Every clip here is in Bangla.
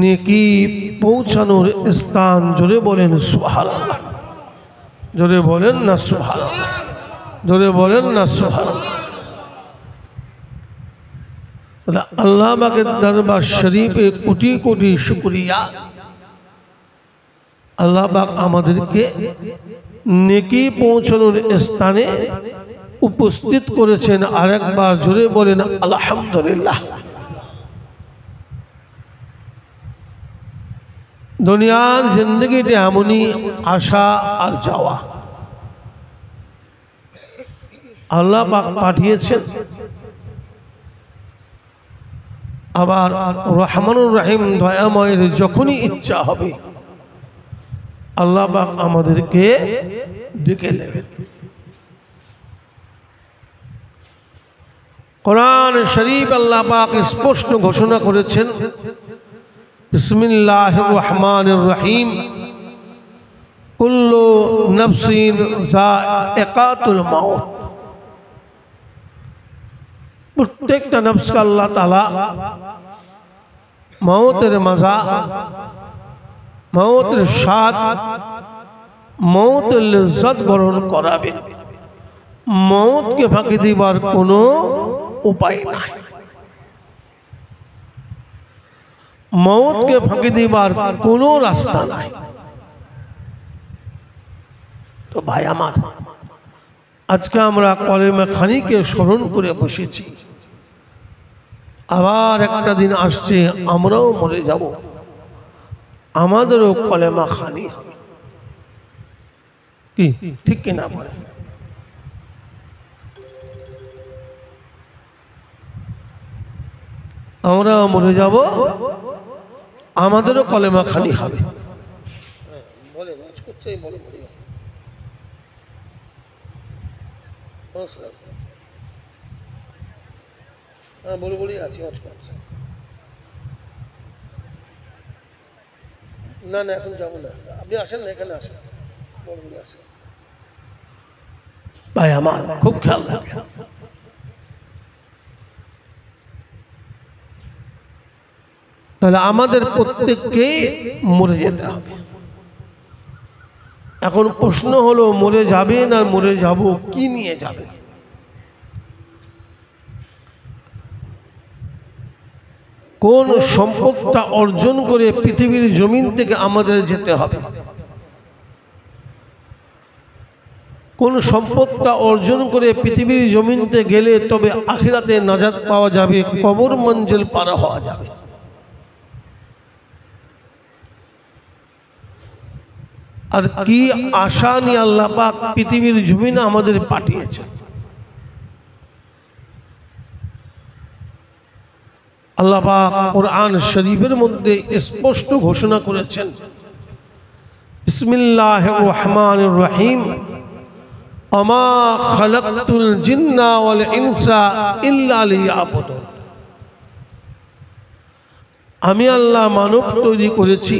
নেকি পৌঁছানোর স্থান। জোরে বলেন সুবহানাল্লাহ, জোরে বলেন না সুবহানাল্লাহ, জোরে বলেন না সুবহানাল্লাহ। আল্লাহ পাকের দরবার শরীফে কোটি কোটি শুকরিয়া। আল্লাহ পাক আমাদেরকে নেকি পৌঁছানোর স্থানে উপস্থিত করেছেন। আরেকবার জোরে বলেন আলহামদুলিল্লাহ। দুনিয়ার জিন্দগিতে এমনই আসা আর যাওয়া। আল্লাহ পাক পাঠিয়েছেন, আবার রহমানুর রহিম দয়াময়ের যখনই ইচ্ছা হবে আল্লাহ পাক আমাদেরকে ডেকে নেবেন। কোরআন শরীফ আল্লাহ পাক স্পষ্ট ঘোষণা করেছেন, বিসমিল্লাহির রহমানির রহিম, কুল্লু নাফসিন যায়িকাতুল মাউত। প্রত্যেকটা নফসকে আল্লাহ তাআলা মওতের মজা, মওতের স্বাদ, মওতের লজ্জত গ্রহণ করাবেন। মওতকে ফাঁকি দিবার কোনো উপায় নাই, মওতকে ফাঁকি দিবার কোনো রাস্তা নাই। তো ভাই আমার, আজকে আমরা কলেমা খানিকে স্মরণ করে বসেছি। আবার একটা দিন আসছে আমরাও মরে যাব, আমাদেরও কলেমা খানি হবে। কি ঠিক কিনা বলে? আমরা মরে যাব, আমাদেরও কলেমা খানি হবে। না না এখন যাবো না, আপনি আসেন না, এখানে আসেন, আসেন ভাই আমার, খুব খেয়াল রাখেন। তাহলে আমাদের প্রত্যেককে মরে যেতে হবে। এখন প্রশ্ন হলো, মরে যাবেন আর মরে যাব কি নিয়ে যাবেন? কোন সম্পদটা অর্জন করে পৃথিবীর জমিন থেকে আমাদের যেতে হবে? কোন সম্পদটা অর্জন করে পৃথিবীর জমিনতে গেলে তবে আখিরাতে নাজাত পাওয়া যাবে, কবর মঞ্জিল পার হওয়া যাবে? আর কি আশা নিয়ে আল্লাহ পাক পৃথিবীর জমিনে আমাদের পাঠিয়েছেন? আল্লাহ পাক কোরআন শরীফের মধ্যে স্পষ্ট ঘোষণা করেছেন, বিসমিল্লাহির রহমানির রহিম, আমা খালাকতুল জিন্না ওয়াল ইনসা ইল্লা লিয়াবুদুন। আমি আল্লাহ মানব তৈরি করেছি,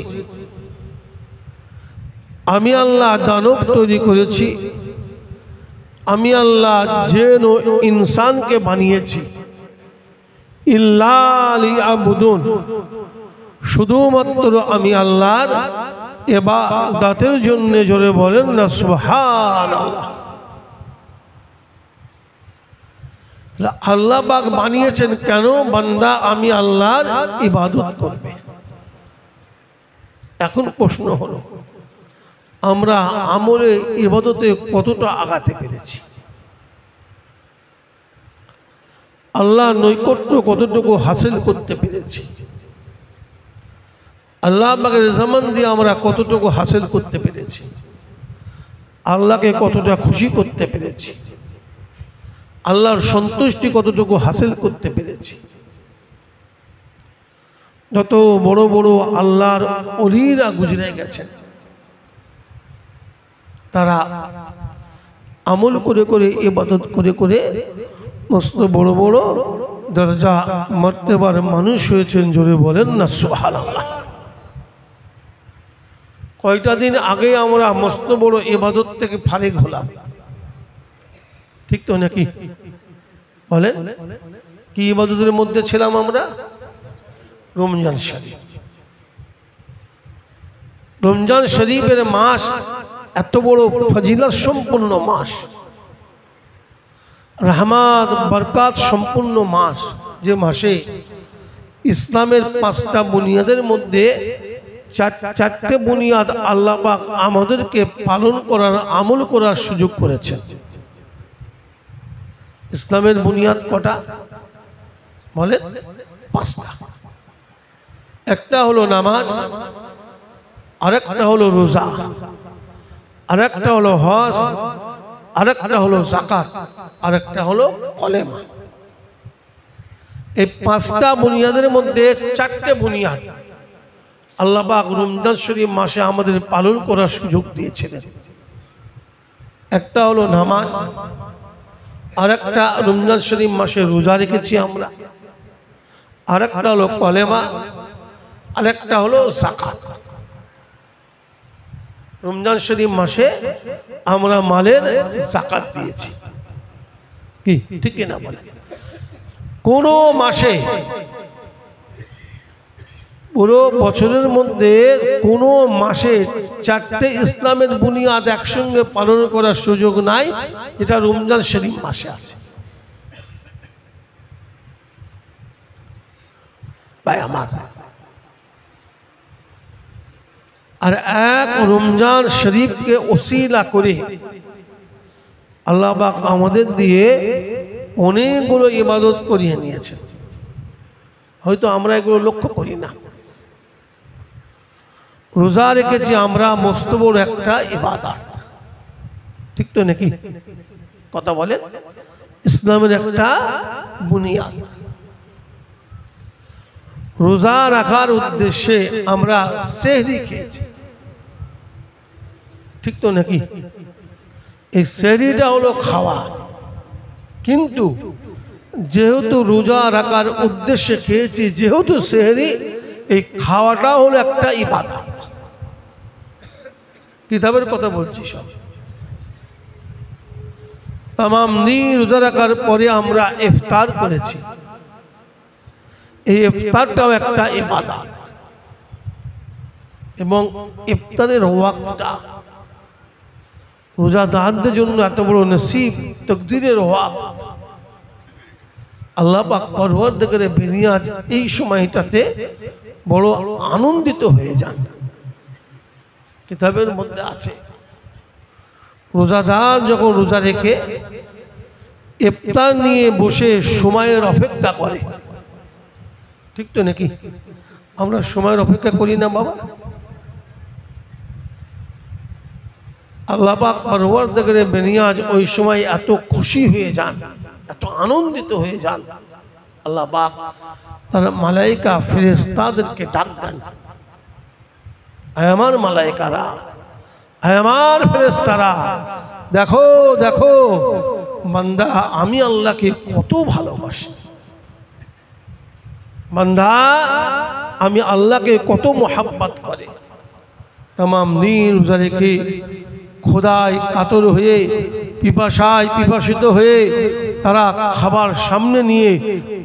আমি আল্লাহ দানব তৈরি করেছি, আমি আল্লাহ জিন ও ইনসানকে বানিয়েছি ইল্লা লিয়াবুদুন, শুধুমাত্র আমি আল্লাহর ইবাদতের জন্য। জোরে বলেন না সুবহানাল্লাহ। আল্লাহ পাক বানিয়েছেন কেন? বান্দা আমি আল্লাহর ইবাদত করবে। এখন প্রশ্ন হলো, আমরা আমলে ইবাদতে কতটা আগাতে পেরেছি? আল্লাহ নৈকট্য কতটুকু হাসিল করতে পেরেছি? আল্লাহ পাকের রেজামান দিয়ে আমরা কতটুকু হাসিল করতে পেরেছি? আল্লাহকে কতটা খুশি করতে পেরেছি? আল্লাহর সন্তুষ্টি কতটুকু হাসিল করতে পেরেছি? যত বড় বড় আল্লাহর ওলিরা গুজরে গেছেন, তারা আমল করে করে ইবাদত করে করে মস্ত বড় বড় দরজা মর্তবার মানুষ হয়েছেন। জোরে বলেন না সুবহানাল্লাহ। কয়টা দিন আগে আমরা মস্ত বড় ইবাদত থেকে ফারিগ হলাম, ঠিক তো নাকি বলেন? কি ইবাদতের মধ্যে ছিলাম আমরা? রমজান শরীফ। রমজান শরীফের মাস এত বড় ফজিলত সম্পন্ন মাস, রহমত বরকত সম্পূর্ণ মাস, যে মাসে ইসলামের 5টা বুনিয়াদের মধ্যে চারটে বুনিয়াদ আল্লাহ পাক আমাদেরকে পালন করার, আমল করার সুযোগ করেছেন। ইসলামের বুনিয়াদ কটা বলেন? 5টা। একটা হলো নামাজ, আরেকটা হলো রোজা, আরেকটা হলো হজ, আরেকটা হলো যাকাত, আরেকটা হলো কলেমা। এই 5টা বুনিয়াদের মধ্যে 4টে বুনিয়াদ আল্লাহ পাক রমজান শরীফ মাসে আমাদের পালন করার সুযোগ দিয়েছিলেন। একটা হলো নামাজ, আরেকটা রমজান শরীফ মাসে রোজা রেখেছি আমরা, আরেকটা হলো কলেমা, আরেকটা হলো যাকাত। রমজান শরীফ মাসে আমরা মালের যাকাত দিয়েছি, কি ঠিক না বলে? কোন মাসে, পুরো বছরের মধ্যে কোন মাসে 4টে ইসলামের বুনিয়াদ একসঙ্গে পালন করার সুযোগ নাই, যেটা রমজান শরীফ মাসে আছে। ভাই আমার, আর এক রমজান শরীফকে ওসিলা করে আল্লাহ পাক আমাদের দিয়ে অনেকগুলো ইবাদত করিয়ে নিয়েছেন, হয়তো আমরা এগুলো লক্ষ্য করি না। রোজা রেখেছি আমরা, মস্ত বড় একটা ইবাদত, ঠিক তো নাকি? কথা বলেন, ইসলামের একটা বুনিয়াদ। রোজা রাখার উদ্দেশ্যে আমরা সেহরি খেয়েছি, ঠিক তো নাকি? এই সেহরিটা হলো খাওয়া, কিন্তু যেহেতু রোজা রাখার উদ্দেশ্যে খেয়েছি, যেহেতু সেহরি, এই খাওয়াটা হলো একটা ইবাদত। কিতাবের কথা বলছি সব। তামাম দিন রোজা রাখার পরে আমরা ইফতার করেছি, এই ইফতারটাও একটা ইবাদত। এবং ইফতারের ওয়াক্তটা রোজাদারদের জন্য এত বড় নসিব, তাকদীরের ওয়াক্ত। আল্লাহ পাক পরওয়ারদিগারে বেনিয়াজ এই সময়টাতে বড় আনন্দিত হয়ে যান। কিতাবের মধ্যে আছে, রোজাদার যখন রোজা রেখে ইফতার নিয়ে বসে সময়ের অপেক্ষা করে, ঠিক তো নাকি? আমরা সময়ের অপেক্ষা করি না বাবা? আল্লাহ পাক পরওয়ারদিগারে বেনিয়াজ ওই সময় এত খুশি হয়ে যান, এত আনন্দিত হয়ে যান, আল্লাহ পাক তার মালাইকা ফেরেশতাদেরকে ডাক দেন, আয় আমার মালাইকারা, আয় আমার ফেরেশতারা, দেখো দেখো বান্দা আমি আল্লাহকে কত ভালোবাসি, বান্দা আমি আল্লাহকে কত মোহাব্বত করে। तमाम दिन রোজা রেখে খোদায় কাতর হয়ে, পিপাসায় পিপাসিত হয়ে তারা খাবার সামনে নিয়ে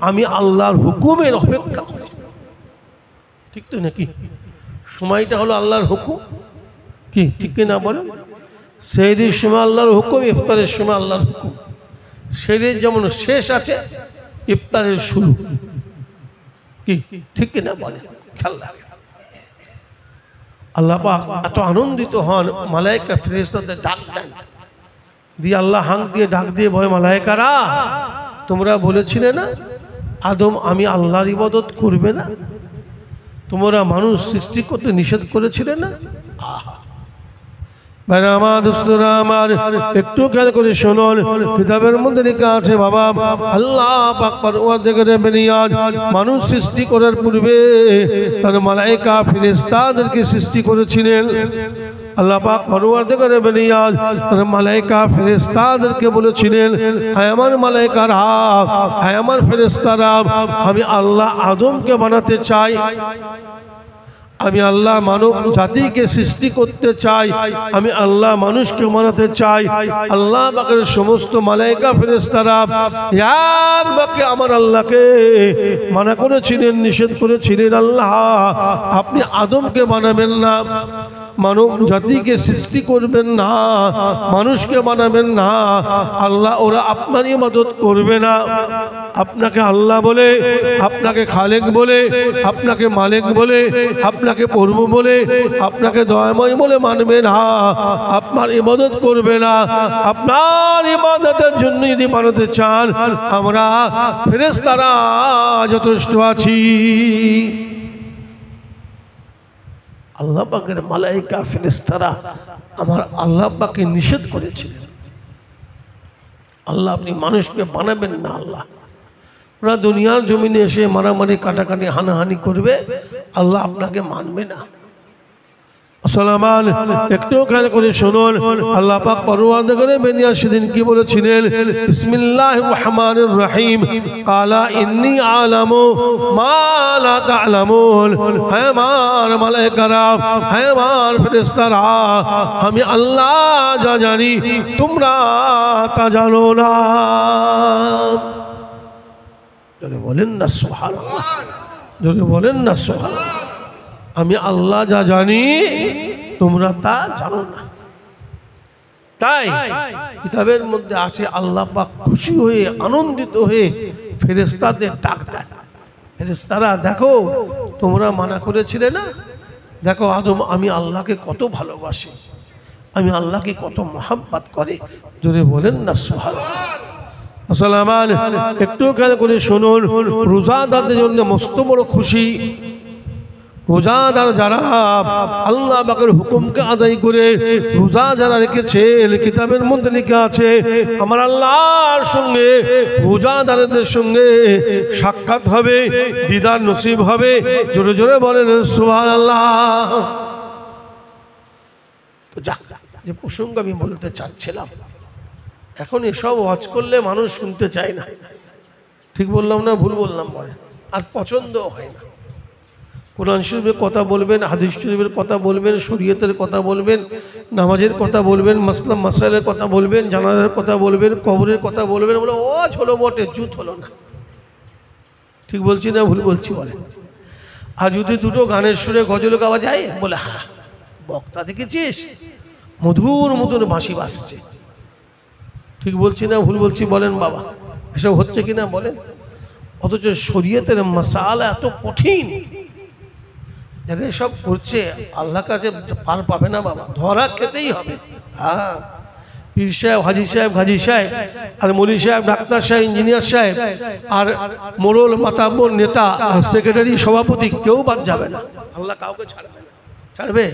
আমি আল্লাহর হুকুমের অপেক্ষা করি, ঠিক তো নাকি? সময়টা হলো আল্লাহর হুকুম, কি ঠিক না বলেন? সেহরির সময় আল্লাহর হুকুম, ইফতারের সময় আল্লাহর হুকুম। সেহরির যেমন শেষ আছে, ইফতারের শুরু, কি ঠিক না বলেন? খেয়াল রাখেন। আল্লাহ পাক এত আনন্দিত হন, মালায়েকা ফেরেশতাদের ডাক দেন, দিয়ে আল্লাহ হাঁক দিয়ে ডাক দিয়ে বলে, মালায়েকারা তোমরা বলেছিলে না আদম আমি আল্লাহর ইবাদত করবে না, তোমরা মানুষ সৃষ্টি করতে নিষেধ করেছিলে না? ভাই আমার দোস্তরা আমার, একটু খেয়াল করে শুনুন, কিতাবের মধ্যে লেখা আছে বাবা, আল্লাহ পাক পরওয়ারদিগারে বেনিয়াজ মানুষ সৃষ্টি করার পূর্বে তার মালায়েকা ফেরেশতাদেরকে সৃষ্টি করেছিলেন। আল্লাহ পাক পরওয়ারদিগারে বেনিয়াজ তার মালায়েকা ফেরেশতাদেরকে বলেছিলেন, হে আমার মালায়েকারা, হে আমার ফেরেশতারা, আমি আল্লাহ আদমকে বানাতে চাই, আমি আল্লাহ মানব জাতিকে সৃষ্টি করতে চাই, আমি আল্লাহ মানুষকে বানাতে চাই। আল্লাহ পাকের সমস্ত মালায়েকা ফেরেশতারা এক বাক্যে আমার আল্লাহকে মানা করেছিলেন, নিষেধ করেছিলেন, আল্লাহ আপনি আদমকে বানাবেন না, মানব জাতিকে সৃষ্টি করবেন না, মানুষকে বানাবেন না, আল্লাহ ওরা আপনার ইবাদত করবে না। আপনাকে আল্লাহ বলে, আপনাকে খালেক বলে, আপনাকে মালিক বলে, আপনাকে প্রভু বলে, আপনাকে দয়াময় বলে মানবে না, আপনার ইবাদত করবে না। আপনার ইবাদতের জন্য যদি বানাতে চান, আমরা ফেরেশতারা যথেষ্ট আছি। আল্লাহ পাকের মালাইকা ফেরেশতারা আমার আল্লাহ পাককে নিষেধ করেছিলেন, আল্লাহ আপনি মানুষকে বানাবেন না। আল্লাহ ওরা দুনিয়ার জমিনে এসে মারামারি কাটাকাটি হানাহানি করবে, আল্লাহ আপনাকে মানবে না। মুসলমান একটু খেয়াল করে শুনুন, আল্লাহ পাক পরওয়ারদিগারে বেনিয়া সেদিন কি বলেছিলেন? বিসমিল্লাহির রহমানির রহিম, কালা ইন্নী আলামু মা লা তা'লামুন। হে আমার মালায়েকারা, হে আমার ফেরেশতারা, আমি আল্লাহ যা জানি তোমরা তা জানো না। যদি বলেন না সুবহানাল্লাহ, যদি বলেন না সুবহানাল্লাহ। আমি আল্লাহ যা জানি তোমরা তা জানো না। তাই কিতাবের মধ্যে আছে আল্লাহ পাক খুশি হয়ে আনন্দিত হয়ে ফেরেশতাদের ডাক দেন, ফেরেশতারা দেখো তোমরা মানা করেছিলে না, দেখো আদম আমি আল্লাহকে কত ভালোবাসি, আমি আল্লাহকে কত মহব্বত করে। যদি বলেন না সুবহানাল্লাহ। মুসলমান একটু খেয়াল করে শুনুন, রোজাদারদের জন্য মস্ত বড় খুশি। রোজাদার যারা আল্লাহ পাকের হুকুমকে আদায় করে রোজা যারা রেখেছেন, কিতাবের মধ্যে লেখা আছে আমার আল্লাহর সঙ্গে রোজাদারদের সঙ্গে সাক্ষাৎ হবে, দিদার নসিব হবে। জোরে জোরে বলেন সুবহানাল্লাহ। তো যাক, যে প্রসঙ্গ আমি বলতে চাচ্ছিলাম, এখন এসব ওয়াজ করলে মানুষ শুনতে চায় না। ঠিক বললাম না ভুল বললাম? বলে আর পছন্দও হয় না। কোরআন শরীফের কথা বলবেন, হাদিস শরীফের কথা বলবেন, শরীয়তের কথা বলবেন, নামাজের কথা বলবেন, মাসলা মাসাইলের কথা বলবেন, জানাজার কথা বলবেন, কবরের কথা বলবেন, বলে ওয়াজ হলো বটে, জুত হলো না। ঠিক বলছি না ভুল বলছি? বলে আর যদি দুটো গানের সুরে গজল গাওয়া যায়, বলে হ্যাঁ বক্তা দেখেছিস মধুর মধুর বাঁশি বাজছে। ঠিক বলছি না ভুল বলছি? বলেন বাবা, এসব হচ্ছে কিনা বলেন? অথচ শরীয়তের মাসালা এত কঠিন, যারা এসব করছে আল্লাহ কাছে পার পাবে না বাবা, ধরা খেতেই হবে। হ্যাঁ, পীর সাহেব, হাজি সাহেব, গাজী সাহেব, আর মৌলী সাহেব, ডাক্তার সাহেব, ইঞ্জিনিয়ার সাহেব, আর মোড়ল, মাতাব্বর, নেতা, আর সেক্রেটারি, সভাপতি কেউ বাদ যাবে না। আল্লাহ কাউকে ছাড়বে না, ছাড়বে?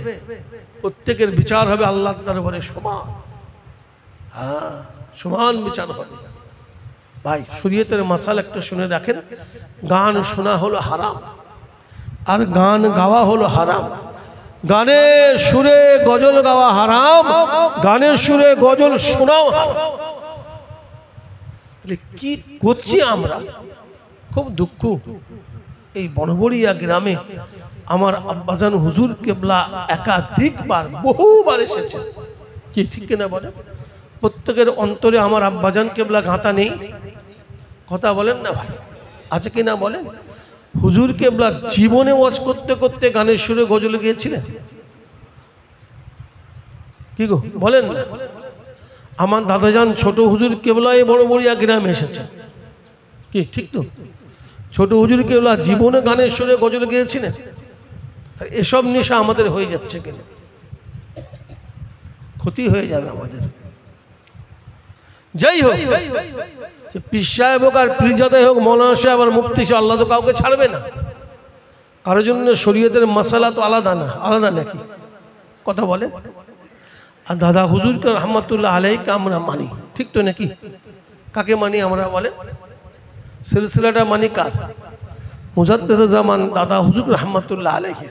প্রত্যেকের বিচার হবে আল্লাহর দরবারে সমান। হ্যাঁ, সমান বিচার হবে। ভাই শরীয়তের মাসালা একটা শুনে রাখেন, গান শোনা হলো হারাম, আর গান গাওয়া হলো হারাম। গানের সুরে গজল গাওয়া হারাম, গানের সুরে গজল শোনাও হারাম। কি করছি আমরা? খুব দুঃখ। এই বনবড়িয়া গ্রামে আমার আব্বাজান হুজুর কেবলা একাধিকবার বহুবার এসেছে। কি ঠিক কিনা বলে? প্রত্যেকের অন্তরে আমার আব্বাজান কেবলা গাঁথা নেই? কথা বলেন না ভাই, আছে কিনা বলেন? হুজুর কেবলা জীবনে ওয়াজ করতে করতে গানের সুরে গজল গিয়েছিলেন। কি গো বলেন না? আমার দাদাজান ছোট হুজুর কেবলা এই বড়বড়িয়া গ্রামে এসেছে। কি ঠিক তো? ছোট হুজুর কেবলা জীবনে গানের সুরে গজল গিয়েছিলেন। এসব নেশা আমাদের হয়ে যাচ্ছে কেন? ক্ষতি হয়ে যাবে আমাদের। যাই হোক, পীর সাহেব হোক আর পীরজাদা হোক, মৌলানা সাহেব আর মুফতি সাহেব, আল্লাহ তো কাউকে ছাড়বে না। কারোর জন্য শরীয়তের মাসালা তো আলাদা না, আলাদা নাকি? কথা বলে। আর দাদা হুজুরকে রহমতুল্লাহ আলাইকে আমরা মানি, ঠিক তো নাকি? কাকে মানি আমরা বলে? সিলসিলাটা মানি কার? মুজাদ্দিদুজ্জামান দাদা হুজুর রহমতুল্লাহ আলাইহি।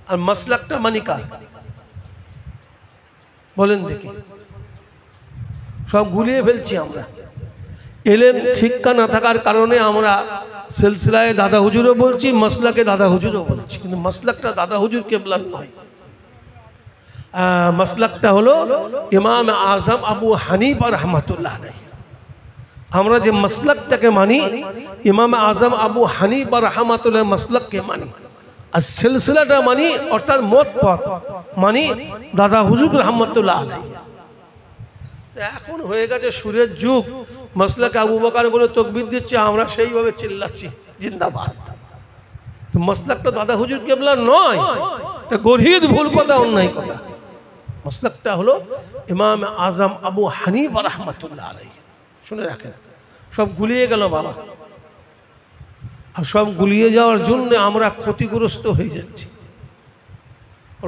আর মাসলাকটা মানি কার? বলেন দেখি। সব গুলিয়ে ফেলছি আমরা। এলেম শিক্ষা না থাকার কারণে আমরা সিলসিলায় দাদা হুজুরও বলছি, মাসলাকে দাদা হুজুরও বলছি, কিন্তু মাসলাকটা দাদা হুজুর কেবলা নয়। মাসলাকটা হলো ইমাম আজম আবু হানিফা রহমাতুল্লাহ আলাইহি। আমরা যে মাসলাকটাকে মানি, ইমাম আজম আবু হানিফা রহমাতুল্লাহ মাসলাককে মানি। আর সিলসিলাটা মানি অর্থাৎ মত পথ মানি দাদা হুজুর রহমতুল্লাহ আলাইহি। এখন হয়ে গেছে সুরের যুগ, মাসলাকে আবু বকর বলে তাকবীর দিচ্ছে, আমরা সেইভাবে চিল্লাচ্ছি জিন্দাবাদ। তো মাসলাকটা দাদা হুজুর কেবলা নয়, এটা গরহিত ভুল কথা, অন্যায় কথা। মাসলাকটা হলো ইমাম আজম আবু হানিফা রাহমাতুল্লাহ আলাইহি। শুনে রাখেন, সব গুলিয়ে গেল বাবা, আর সব গুলিয়ে যাওয়ার জন্য আমরা ক্ষতিগ্রস্ত হয়ে যাচ্ছি,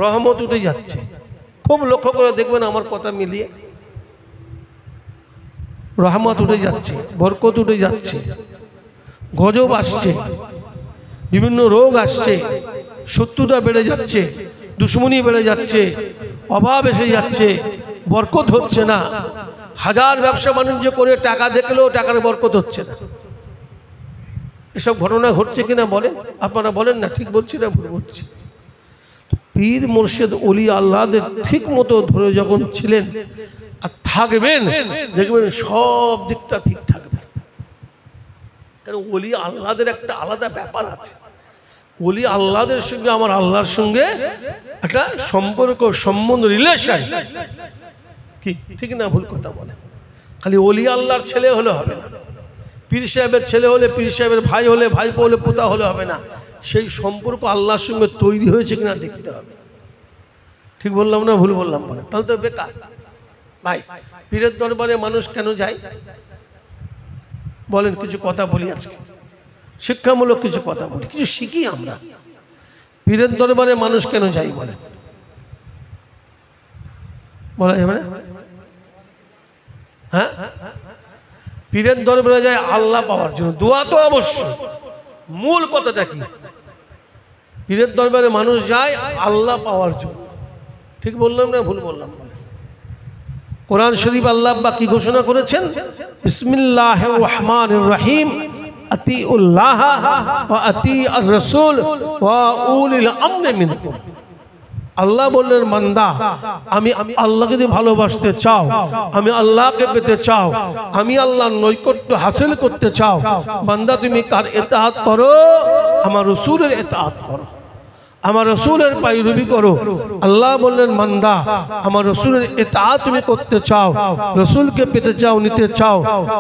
রহমত উঠে যাচ্ছে। খুব লক্ষ্য করে দেখবেন আমার কথা মিলিয়ে, রহমত উঠে যাচ্ছে, বরকত উঠে যাচ্ছে, গজব আসছে, বিভিন্ন রোগ আসছে, শত্রুতা বেড়ে যাচ্ছে, দুশ্মনী বেড়ে যাচ্ছে, অভাব এসে যাচ্ছে, বরকত হচ্ছে না। হাজার ব্যবসা বাণিজ্য করে টাকা দেখলেও টাকার বরকত হচ্ছে না। এসব ঘটনা ঘটছে কিনা বলেন, আপনারা বলেন না ঠিক বলছি না ভুল বলছি? পীর মুর্শিদ ওলি আল্লাহদের ঠিক মতো ধরে যখন ছিলেন আর থাকবেন, দেখবেন সব দিকটা ঠিক থাকবে। কারণ ওলি আল্লাহদের একটা আলাদা ব্যাপার আছে। ওলি আল্লাহদের সঙ্গে আমার আল্লাহর সঙ্গে একটা সম্পর্ক, সম্বন্ধ, রিলেশন। কি ঠিক না ভুল কথা বলে? খালি ওলি আল্লাহর ছেলে হলে হবে না, পীর সাহেবের ছেলে হলে, পীর সাহেবের ভাই হলে, ভাইপো হলে, পোতা হলে হবে না। সেই সম্পর্ক আল্লাহর সঙ্গে তৈরি হয়েছে কিনা দেখতে হবে। ঠিক বললাম না ভুল বললাম বলে? তাহলে তো বেকার। ভাই, পীরের দরবারে মানুষ কেন যায় বলেন? কিছু কথা বলি আজকে, শিক্ষামূলক কিছু কথা বলি, কিছু শিখি আমরা। পীরের দরবারে মানুষ কেন যায় বলেন? বলা যাবে না? হ্যাঁ, পীরের দরবারে যায় আল্লাহ পাওয়ার জন্য, দোয়া তো অবশ্যই। মূল কথাটা কি? পীরের দরবারে মানুষ যায় আল্লাহ পাওয়ার জন্য। ঠিক বললাম না ভুল বললাম? কোরআন শরীফ আল্লাহ বা কি ঘোষণা করেছেন? বিসমিল্লাহির রহমানির রহিম, আতিউল্লাহ ওয়া আতিউর রাসূল ওয়া উলিল আমরি মিনকুম। আল্লাহ বললেন, বান্দা আমি আল্লাহকে যদি ভালোবাসতে চাও, আমি আল্লাহকে পেতে চাও, আমি আল্লাহর নৈকট্য হাসিল করতে চাও, বান্দা তুমি কার ইতাআত করো? আমার রাসূলের ইতাআত করো, আমার রাসূলের পায়রবি করো। আল্লাহ বললেন, বান্দা আমার রাসূলের ইতাআত তুমি করতে চাও, রাসূলকে পেতে চাও, নিতে চাও,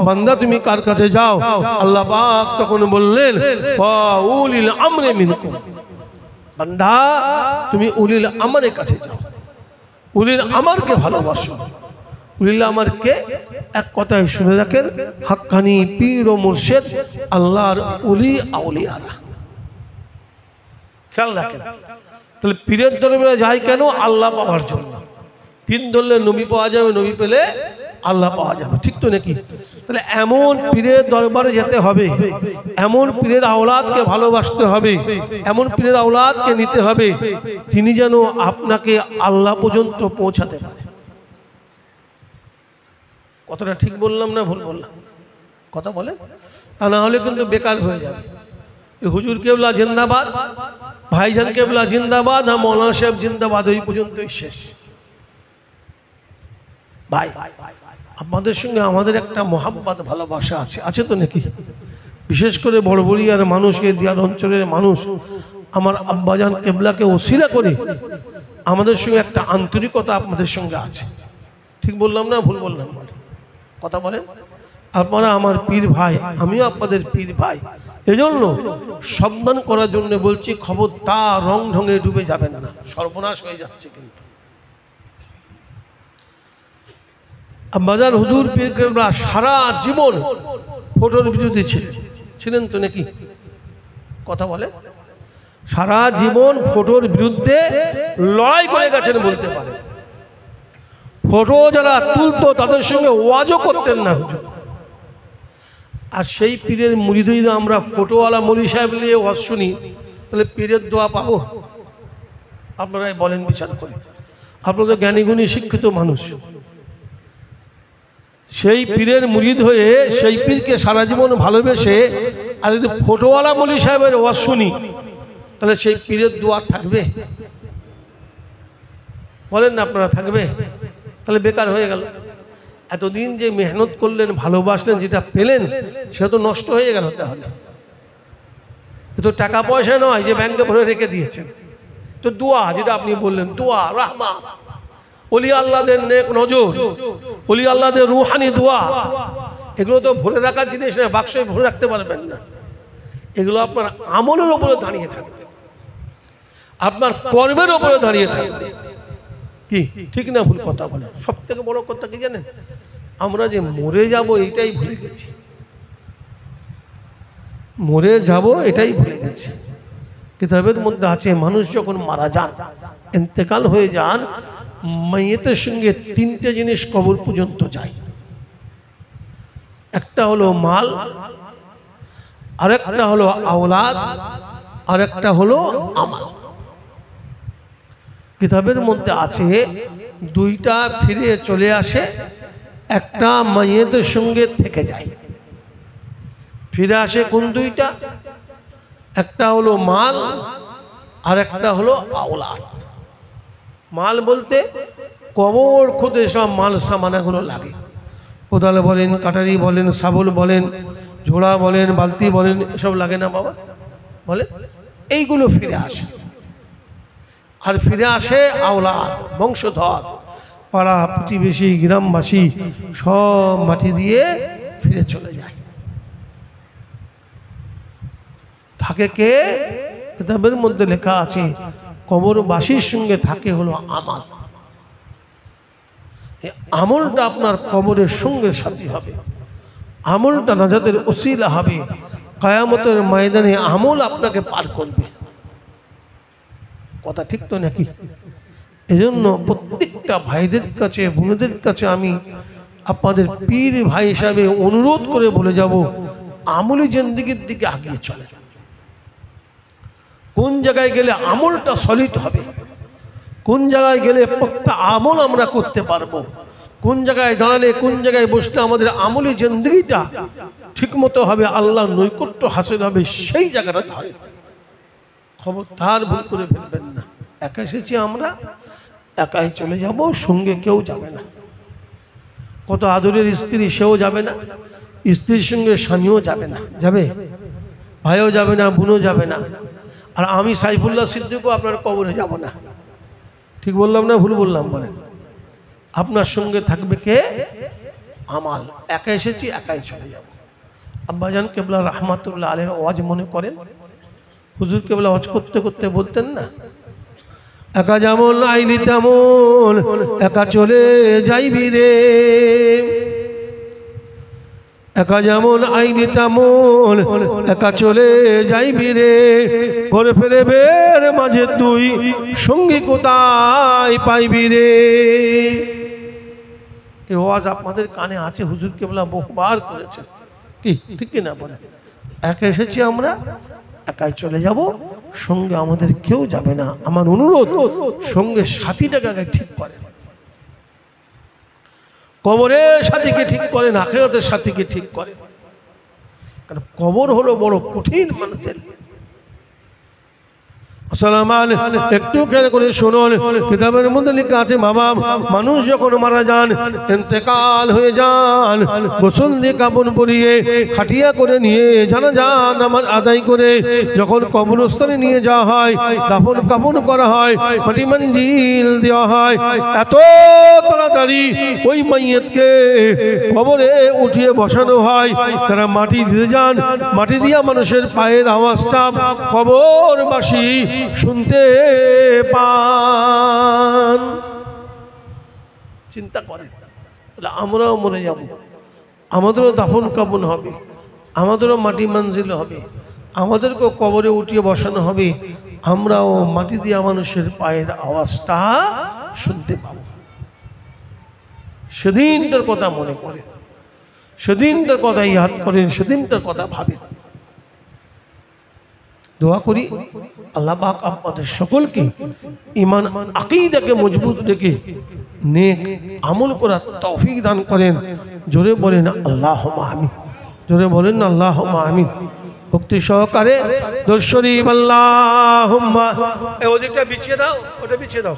বান্দা তুমি কার কাছে যাও? আল্লাহ পাক তখন বললেন, ওয়া উলিল আমরি মিনকুম। বান্দা তুমি উলিল আমরের কাছে যাও, উলিল আমরকে ভালোবাসো। উলিল আমরকে এক কথায় শুনে রাখেন, হাক্কানি পীর ও মুর্শিদ, আল্লাহর উলি আউলিয়ারা। খেয়াল রাখেন। তাহলে পীরের দরবারে যাই কেন? আল্লাহ পাওয়ার জন্য। পীর ধরলে নবী পাওয়া যাবে, নবী পেলে আল্লাহ পাওয়া যাবে, ঠিক তো নাকি? তাহলে এমন পীরের দরবারে যেতে হবে, এমন পীরের আওলাদকে ভালোবাসতে হবে, এমন পীরের আওলাদকে নিতে হবে, তিনি যেন আপনাকে আল্লাহ পর্যন্ত পৌঁছাতে পারে। কতটা ঠিক বললাম না ভুল বললাম? কথা বলে, তা না হলে কিন্তু বেকার হয়ে যাবে। হুজুর কেবলা জিন্দাবাদ, ভাইজান কেবলা জিন্দাবাদ, আর মৌলানা সাহেব জিন্দাবাদ, ওই পর্যন্তই শেষ। ভাই, আপনাদের সঙ্গে আমাদের একটা মোহাব্বত, ভালোবাসা আছে, আছে তো নাকি? বিশেষ করে বড়বড়িয়ার মানুষ, এই দিয়ার অঞ্চলের মানুষ, আমার আব্বাজান কেবলাকে ওসিলা করে আমাদের সঙ্গে একটা আন্তরিকতা আপনাদের সঙ্গে আছে। ঠিক বললাম না ভুল বললাম? কথা বলেন। আপনারা আমার পীর ভাই, আমিও আপনাদের পীর ভাই। এজন্য সাবধান করার জন্য বলছি, খবরদার রং ঢঙে ডুবে যাবেন না, সর্বনাশ হয়ে যাচ্ছে। কিন্তু আব্বাজান হুজুর পীর কেবলা সারা জীবন ফটোর বিরোধী ছিলেন তো নাকি? কথা বলে, সারা জীবন ফটোর বিরুদ্ধে লড়াই করে গেছেন বলতে পারে। ফটো যারা তুলতো তাদের সঙ্গে ওয়াজও করতেন না হুজুর। আর সেই পীরের মুরিদ যদি আমরা ফটোওয়ালা মৌলী সাহেব নিয়ে ওয়াজ শুনি, তাহলে পীরের দোয়া পাবো? আপনারাই বলেন, বিচার করে। আপনাদের জ্ঞানীগুণী শিক্ষিত মানুষ, সেই পীরের মুরিদ হয়ে সেই পীরকে সারা জীবন ভালোবেসে আর যদি ফটোওয়ালা মৌলী সাহেবের ওয়াজ শুনি, তাহলে সেই পীরের দোয়া থাকবে? বলেন না আপনারা, থাকবে? তাহলে বেকার হয়ে গেল। এতদিন যে মেহনত করলেন, ভালোবাসলেন, যেটা পেলেন সেটা তো নষ্ট হয়ে গেল। তাহলে এ তো টাকা পয়সা নয় যে ব্যাংকে ভরে রেখে দিয়েছেন, তো দোয়া, যেটা আপনি বললেন দোয়া, রাহমাত, ওলি আল্লাহদের নেক নজর, ওলি আল্লাহদের রুহানি দোয়া, এগুলো তো ভরে রাখার জিনিস না, বাক্সে ভরে রাখতে পারবেন না। এগুলো আপনার আমলের উপরে দাঁড়িয়ে থাকবে, আপনার কর্মের উপরে দাঁড়িয়ে থাকবে। কি ঠিক না ভুল কথা বলে? সব থেকে বড় কথা কি জানেন? আমরা যে মরে যাব এটাই ভুলে গেছি, মরে যাব এটাই ভুলে গেছি। কিতাবের মধ্যে আছে মানুষ যখন মারা যান, ইন্তেকাল হয়ে যান, মাইয়েতের সঙ্গে তিনটে জিনিস কবর পর্যন্ত যায়। একটা হলো মাল, আরেকটা হলো আওলাদ, আরেকটা হলো আমাল। কিতাবের মধ্যে আছে দুইটা ফিরে চলে আসে, একটা মাইয়েতের সঙ্গে থেকে যায়। ফিরে আসে কোন দুইটা? একটা হলো মাল আর একটা হলো আওলাদ। মাল বলতে কবর খুদে সব মাল সামানাগুলো লাগে, কোদাল বলেন, কাটারি বলেন, শাবল বলেন, ঝোড়া বলেন, বালতি বলেন, এসব লাগে না বাবা? বলে এইগুলো ফিরে আসে। আর ফিরে আসে আওলাদ, বংশধর, পাড়া প্রতিবেশী, গ্রামবাসী সব মাটি দিয়ে ফিরে চলে যায়। থাকে কে? কিতাবের মধ্যে লেখা আছে কবরবাসীর সঙ্গে থাকে হলো আমাল। আমলটা আপনার কবরের সঙ্গে সাথী হবে, আমলটা নাজাতের ওসিলা হবে, কিয়ামতের ময়দানে আমল আপনাকে পার করবে। কথা ঠিক তো নাকি? এজন্য প্রত্যেকটা ভাইদের কাছে, বোনদের কাছে আমি আপনাদের পীর ভাই হিসাবে অনুরোধ করে বলে যাব, আমলি জিন্দেগির দিকে আগিয়ে চলে। কোন জায়গায় গেলে আমলটা সলিড হবে, কোন জায়গায় গেলে প্রত্যেকটা আমল আমরা করতে পারবো, কোন জায়গায় দাঁড়ালে, কোন জায়গায় বসলে আমাদের আমলি জিন্দেগিটা ঠিকমতো হবে, আল্লাহ নৈকট্য হাসিল হবে, সেই জায়গাটা ধরে। খবরদার ভুল করে ফেলবেন না। একা এসেছি আমরা, একাই চলে যাব, সঙ্গে কেউ যাবে না। কত আদরের স্ত্রী, সেও যাবে না, স্ত্রীর সঙ্গে স্বামীও যাবে না। যাবে? ভাইও যাবে না, বোনও যাবে না। আর আমি সাইফুল্লাহ সিদ্দিকও আপনার কবরে যাব না। ঠিক বললাম না ভুল বললাম? বলেন। আপনার সঙ্গে থাকবে কে? আমাল। একা এসেছি, একাই চলে যাব। আব্বাজান কেবলা রহমাতুল্লাহ আলাইহির ওয়াজ মনে করেন, হুজুর কেবলা ওয়াজ করতে করতে বলতেন না, একা যেমন আইলি তেমন একা চলে যাইবি রে, একা যেমন আইনি তেমন একা চলে যাইবি রে, ঘরে ফেরে বের মাঝে তুই সঙ্গী কোথায় পাইবি রে। এই ওয়াজ আপনাদের কানে আছে, হুজুর কেবলা বহুবার করেছেন। কি ঠিক কিনা বলে? একা এসেছি আমরা, একাই চলে যাব, সঙ্গে আমাদের কেউ যাবে না। আমার অনুরোধ, সঙ্গে সাথীটাকে আগে ঠিক করেন, কবরের সাথীকে ঠিক করেন, আখিরাতের সাথীকে ঠিক করেন। কারণ কবর হলো বড় কঠিন মানুষের। একটু খেয়াল করে শুনুন, কিতাবের মধ্যে লেখা আছে বাবা, মানুষ যখন মারা যান, ইন্তেকাল হয়ে যান, গোসল দিয়ে কাপড় পরিয়ে খাটিয়া করে নিয়ে জানাজা নামাজ আদায় করে যখন কবরস্থানে নিয়ে যাওয়া হয়, দাফন কাফন করা হয়, মাটি মঞ্জিল দেওয়া হয়, এত তাড়াতাড়ি ওই মাইয়তকে কবরে উঠিয়ে বসানো হয়। তারা মাটি দিয়ে যান, মাটি দিয়া মানুষের পায়ের আওয়াজটা কবরবাসী শুনতে পান। চিন্তা করেন, আমরাও মরে যাব, আমাদেরও দাফন কাফন হবে, আমাদেরও মাটি মঞ্জিল হবে, আমাদেরকেও কবরে উঠিয়ে বসানো হবে, আমরাও মাটি দিয়া মানুষের পায়ের আওয়াজটা শুনতে পাব। সেদিনটার কথা মনে করেন, সেদিনটার কথা ইয়াদ করেন, সেদিনটার কথা ভাবেন। দোয়া করি আল্লাহ পাক আপনাদের সকলকে ঈমান আকীদাকে মজবুত রেখে নেক আমল করার তৌফিক দান করেন। জোরে বলেন আল্লাহুম্মা আমিন, জোরে বলেন আল্লাহুম্মা আমিন। ভক্তি সহকারে দরুদ শরীফ আল্লাহুম্মা। এই ওদিকটা বিছিয়ে দাও, ওটা বিছিয়ে দাও।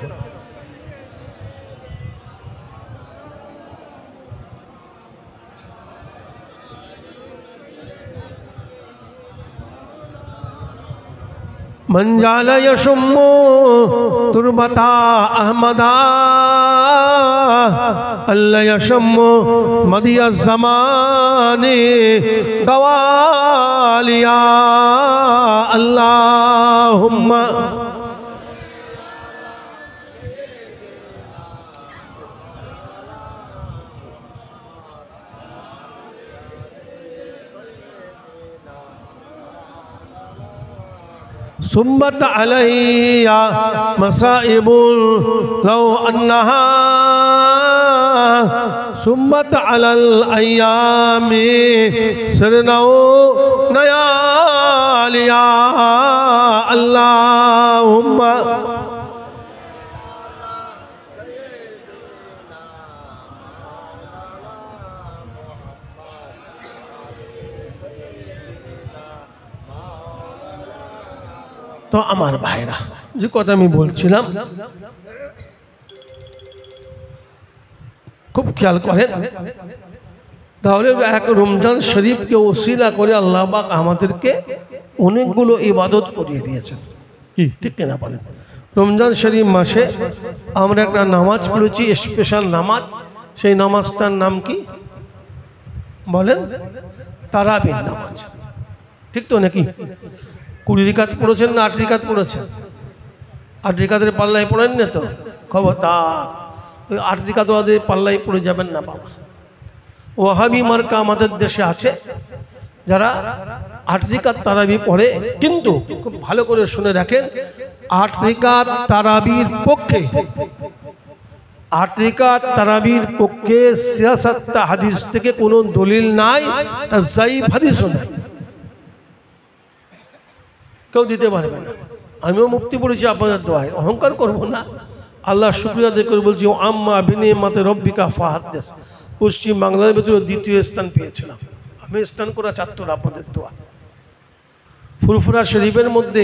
من جعل يشم تربة أحمدا ألا يشم مضي الزمان قواليا اللهم سمت علي مصائب لو أنها سمت على الأيام سرنا نياليا اللهم তো আমার ভাইরা যে কথা আমি বলছিলাম খুব খেয়াল করেন তাহলে এক রমজান শরীফকে ওসিলা করে আল্লাহ পাক আমাদেরকে অনেকগুলো ইবাদত করিয়ে দিয়েছেন কি ঠিক কিনা বলেন রমজান শরীফ মাসে আমরা একটা নামাজ পড়েছি স্পেশাল নামাজ সেই নামাজটার নাম কি বলেন তারাবির নামাজ ঠিক তো নাকি 20 রিকাত পড়েছেন না 8 রিকাত পড়েছেন 8 রিকাতের পাল্লায় পড়েন না তো খবরদার ওই 8 রিকাত ওদের পাল্লায় পড়ে যাবেন না বাবা ওয়াহাবি মার্কা আমাদের দেশে আছে যারা 8 রিকাত তারাবি পড়ে কিন্তু খুব ভালো করে শুনে রাখেন 8 রিকাত তারাবির পক্ষে 8 রিকাত তারাবির পক্ষে সিয়াসাত্তা হাদিস থেকে কোনো দলিল নাই তা যায়িফ হাদিসও নাই কেউ দিতে পারবে না আমিও মুক্তি পড়েছি আপনাদের দোয়ায় অহংকার করব না আল্লাহ শুকরিয়া আদায় করে বলছি আম্মা বিনিয়ামাতে রব্বিকা ফাহাদ্দিস পশ্চিম বাংলার ভিতরে দ্বিতীয় স্থান পেয়েছিলাম আমি স্থান করা ছাত্র আপনাদের দোয়া ফুরফুরা শরীফের মধ্যে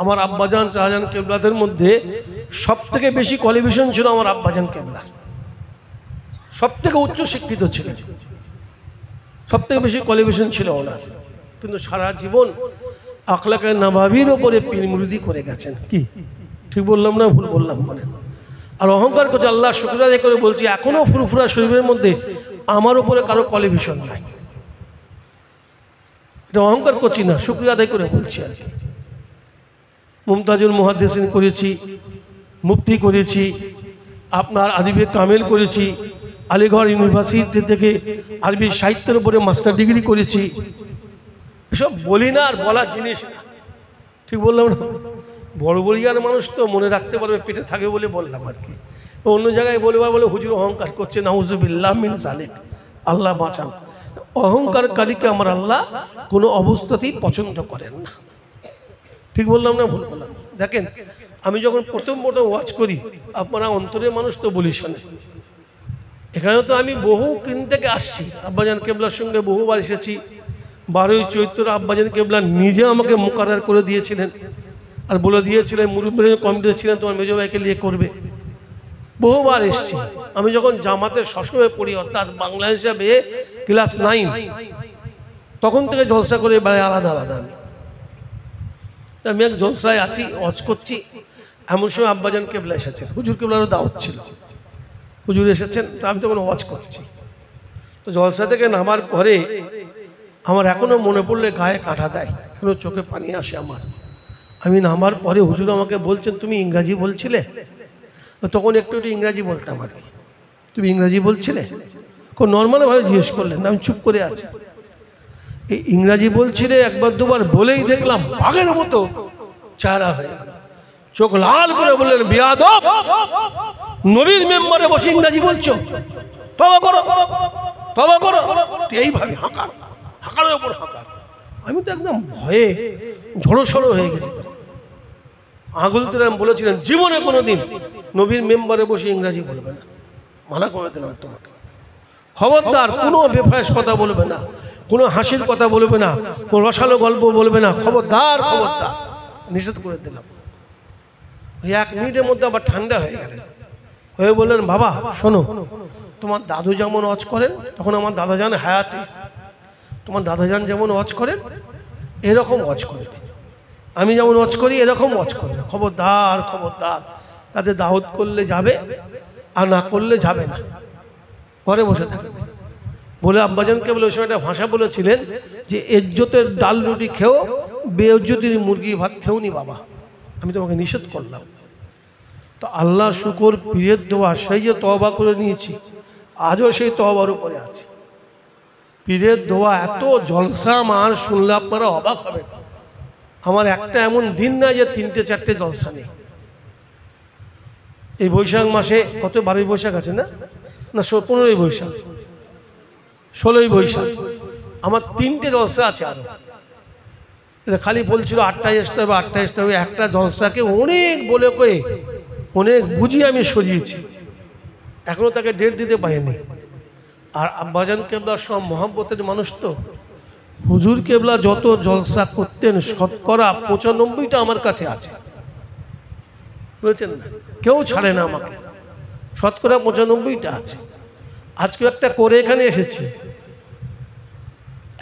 আমার আব্বাজান শাহজাহান কেবলাদের মধ্যে সবথেকে বেশি কোয়ালিফিকেশন ছিল আমার আব্বাজান কেবলার সবথেকে উচ্চ শিক্ষিত ছিলেন সবথেকে বেশি কোয়ালিফিকেশন ছিল ওনার কিন্তু সারা জীবন আখলাকে নবাবির উপরে পীরমুরিদি করে গেছেন কি ঠিক বললাম না ভুল বললাম বলেন আর অহংকার করছে আল্লাহ শুকরিয়া আদায় করে বলছি এখনো ফুরফুরা শরীফের মধ্যে আমার উপরে কারো কোয়ালিফিকেশন নাই এটা অহংকার করছি না শুকরিয়া আদায় করে বলছি আর কি মুমতাজুল মুহাদ্দিসিন করেছি মুফতি করেছি আপনার আদিবে কামেল করেছি আলিগড় ইউনিভার্সিটি থেকে আরবি সাহিত্যের উপরে মাস্টার ডিগ্রি করেছি এসব বলি না আর বলা জিনিস না ঠিক বললাম না বড় বড়িয়ার মানুষ তো মনে রাখতে পারবে পেটে থাকে বলে বললাম আর কি অন্য জায়গায় বলে হুজুর অহংকার করছে নাউজুবিল্লাহ মিন যালিক আল্লাহ বাঁচান অহংকারকারীকে আমার আল্লাহ কোনো অবস্থাতেই পছন্দ করেন না ঠিক বললাম না ভুল বললাম দেখেন আমি যখন প্রথম ওয়াজ করি আপনারা অন্তরের মানুষ তো বলি শোনে এখানে তো আমি বহু কিন থেকে আসছি আব্বাজান কেবলার সঙ্গে বহুবার এসেছি 12ই চৈত্র আব্বাজান কেবলা নিজে আমাকে মুকাররার করে দিয়েছিলেন আর বলে দিয়েছিলেন মুরব্বীর কমিটিতে ছিলেন তোমার মেজো ভাইকে নিয়ে করবে বহুবার এসেছি আমি যখন জামাতে সশবে পড়ি অর্থাৎ বাংলা হিসাবে ক্লাস 9 তখন থেকে জলসা করে বেড়ায় আলাদা আলাদা আমি এক জলসায় আছি ওয়াজ করছি এমন সময় আব্বাজান কেবলা এসেছেন হুজুর কেবলারও দাওয়াত ছিল হুজুর এসেছেন তো আমি তখন ওয়াজ করছি তো জলসা থেকে নামার পরে আমার এখনো মনে পড়লে গায়ে কাঁটা দেয় এখনো চোখে পানি আসে আমার আমি নামার পরে হুজুর আমাকে বলছেন তুমি ইংরাজি বলছিলে তখন একটু একটু ইংরাজি বলতাম আর কি তুমি ইংরাজি বলছিলে খুব নর্মালভাবে জিজ্ঞেস করলেন আমি চুপ করে আছি এই ইংরাজি বলছিলে একবার দুবার বলেই দেখলাম বাঘের মতো চেহারা হয়ে গেল চোখ লাল করে বললেন বিয়াদব নবীর মেম্বারে বসে ইংরাজি বলছো তওবা করো তওবা করো এইভাবে হাঁকার ওপর হাঁকার আমি তো একদম ভয়ে ঝড়োসড়ো হয়ে গেছি আঙুল তুলে বলেছিলেন জীবনে কোনোদিন নবীর মেম্বারে বসে ইংরাজি বলবে না মানা করে দিলাম তোমাকে খবরদার কোনো বেফায়েস কথা বলবে না কোনো হাসির কথা বলবে না কোনো রসালো গল্প বলবে না খবরদার খবরদার নিষেধ করে দিলাম ওই 1 মিনিটের মধ্যে আবার ঠান্ডা হয়ে গেলেন হয়ে বললেন বাবা শোনো তোমার দাদু যেমন ওয়াজ করেন তখন আমার দাদাজান হায়াতে তোমার দাদাজান যেমন ওয়াজ করেন এরকম ওয়াজ করবে আমি যেমন ওয়াজ করি এরকম ওয়াজ করি না। খবরদার খবরদার, তাদের দাওয়াত করলে যাবে আর না করলে যাবে না, ঘরে বসে থাকবে বলে আব্বাজানকে বলে ওই সময় একটা ভাষা বলেছিলেন যে ইজ্জতের ডাল রুটি খেও, বেইজ্জতির মুরগি ভাত খেও নি বাবা, আমি তোমাকে নিষেধ করলাম। তো আল্লাহ শুকর, পীরের দোয়া, সেই যে তওবা করে নিয়েছি আজও সেই তওবার উপরে আছে। পীরের দোয়া এত জলসা মার, শুনলে আপনারা অবাক হবেন। আমার একটা এমন দিন না যে 3-4টে জলসা নেই। এই বৈশাখ মাসে কত, 12ই বৈশাখ আছে না, না 15ই বৈশাখ, 16ই বৈশাখ, আমার 3টে জলসা আছে। আরো এটা খালি বলছিল 8টায় আসতে হবে, 8টায় আসতে হবে। একটা জলসাকে অনেক বলে কয়ে অনেক বুঝিয়ে আমি সরিয়েছি, এখনো তাকে ডেট দিতে পারিনি। আর আব্বাজান কেবলা সব মহব্বতের মানুষ, তো হুজুর কেবলা যত জলসা করতেন শতকরা 95টা আমার কাছে আছে, বুঝেছেন না, কেউ ছাড়ে না আমাকে, শতকরা 95টা আছে। আজকে একটা করে এখানে এসেছি,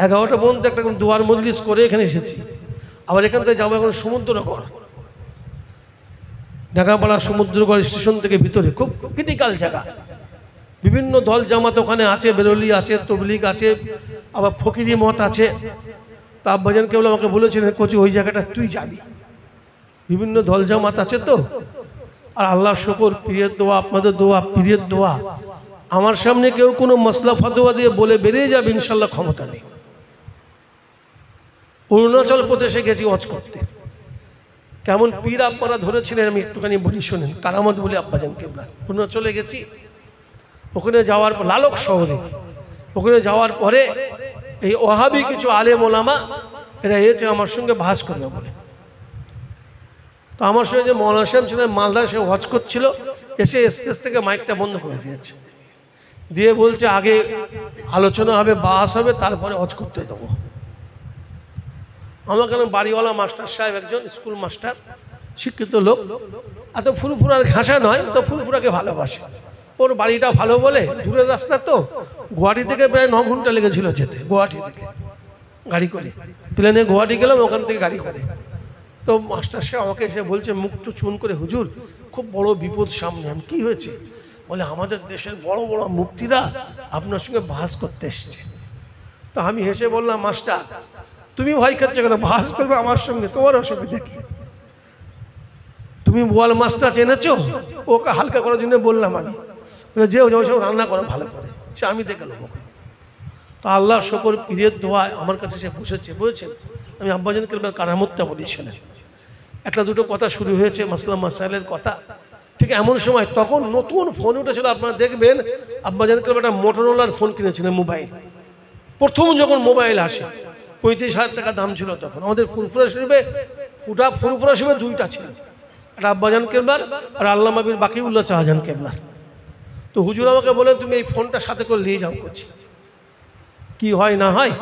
11টা পর্যন্ত একটা দোয়ার মজলিস করে এখানে এসেছি। আবার এখান থেকে যাবো এখন সমুদ্রগড়, ঢাকাপাড়া সমুদ্রগড় স্টেশন থেকে ভিতরে, খুব ক্রিটিক্যাল জায়গা। বিভিন্ন দল জামাত ওখানে আছে, বেরোলি আছে, তবলিগ আছে, আবার ফকিরি মত আছে। তা আব্বাজান কেবল আমাকে বলেছিলেন কোচি ওই জায়গাটা তুই যাবি, বিভিন্ন দল জামাত আছে তো। আর আল্লাহ শুকর, পীরের দোয়া, আপনাদের দোয়া, পীরের দোয়া, আমার সামনে কেউ কোনো মসলা ফতোয়া দিয়ে বলে বেরিয়ে যাবে ইনশাল্লাহ ক্ষমতা নেই। অরুণাচল প্রদেশে গেছি ওয়াজ করতে, কেমন পীর আপনারা ধরেছিলেন আমি একটুখানি বলি শোনেন। কারামত বলি আব্বাজান কেবলা, অরুণাচলে গেছি, ওখানে যাওয়ার পর লালক শহরে, ওখানে যাওয়ার পরে এই ওহাবি কিছু আলেম ওলামা এরা এসে আমার সঙ্গে ভাস করবে বলে। তো আমার সঙ্গে যে মৌলানা সাহেব ছিলেন মালদা, সে ওয়াজ করছিল, এসে স্টেজ থেকে মাইকটা বন্ধ করে দিয়েছে, দিয়ে বলছে আগে আলোচনা হবে, বাস হবে, তারপরে ওয়াজ করতে দেবো। আমাকে বাড়িওয়ালা মাস্টার সাহেব, একজন স্কুল মাস্টার, শিক্ষিত লোক, এত ফুরফুরার ঘাসা নয়, তো ফুরফুরাকে ভালোবাসে। ওর বাড়িটা ভালো বলে, দূরের রাস্তা তো, গুয়াহাটি থেকে প্রায় 9 ঘন্টা লেগেছিল যেতে, গুয়াহাটি থেকে গাড়ি করে, প্লেনে গুয়াহাটি গেলাম, ওখান থেকে গাড়ি করে। তো মাস্টার সাহেব আমাকে এসে বলছে মুখ টু চুন করে, হুজুর খুব বড় বিপদ সামনে। আমি কি হয়েছে? বলে আমাদের দেশের বড় বড় মুফতিরা আপনার সঙ্গে বাস করতে এসছে। তো আমি হেসে বললাম, মাস্টার তুমি ভয় খাচ্ছ কেন, বাস করবে আমার সঙ্গে, তোমার অসুবিধা কি? তুমি বোয়াল মাছটা চেনেছো? ওকে হালকা করার জন্য বললাম আমি, যে সব রান্না করে ভালো করে, সে আমি দেখে নেবো। তো আল্লাহ শুকর, পীরের দোয়া আমার কাছে সে বসেছে, বুঝেছেন। আমি আব্বাজান কেবলার কারামতটা বলেছিলেন। একটা দুটো কথা শুরু হয়েছে মাসলা মাসাইলের কথা, ঠিক এমন সময় তখন নতুন ফোন উঠেছিল, আপনারা দেখবেন আব্বাজান কেবল একটা মোটরোলার ফোন কিনেছিলেন, মোবাইল। প্রথম যখন মোবাইল আসে 35,000 টাকা দাম ছিল তখন। আমাদের ফুরফুরা শরীফে ফুরফুরা শরীফে 2টা ছিল, একটা আব্বাজান কেবলার আর আল্লামা বীর বাকিউল্লাহ শাহজাহান কেবলার। তো হুজুর আমাকে বলেন তুমি এই ফোনটা সাথে করে নিয়ে যাও, করছি কি হয় না হয়,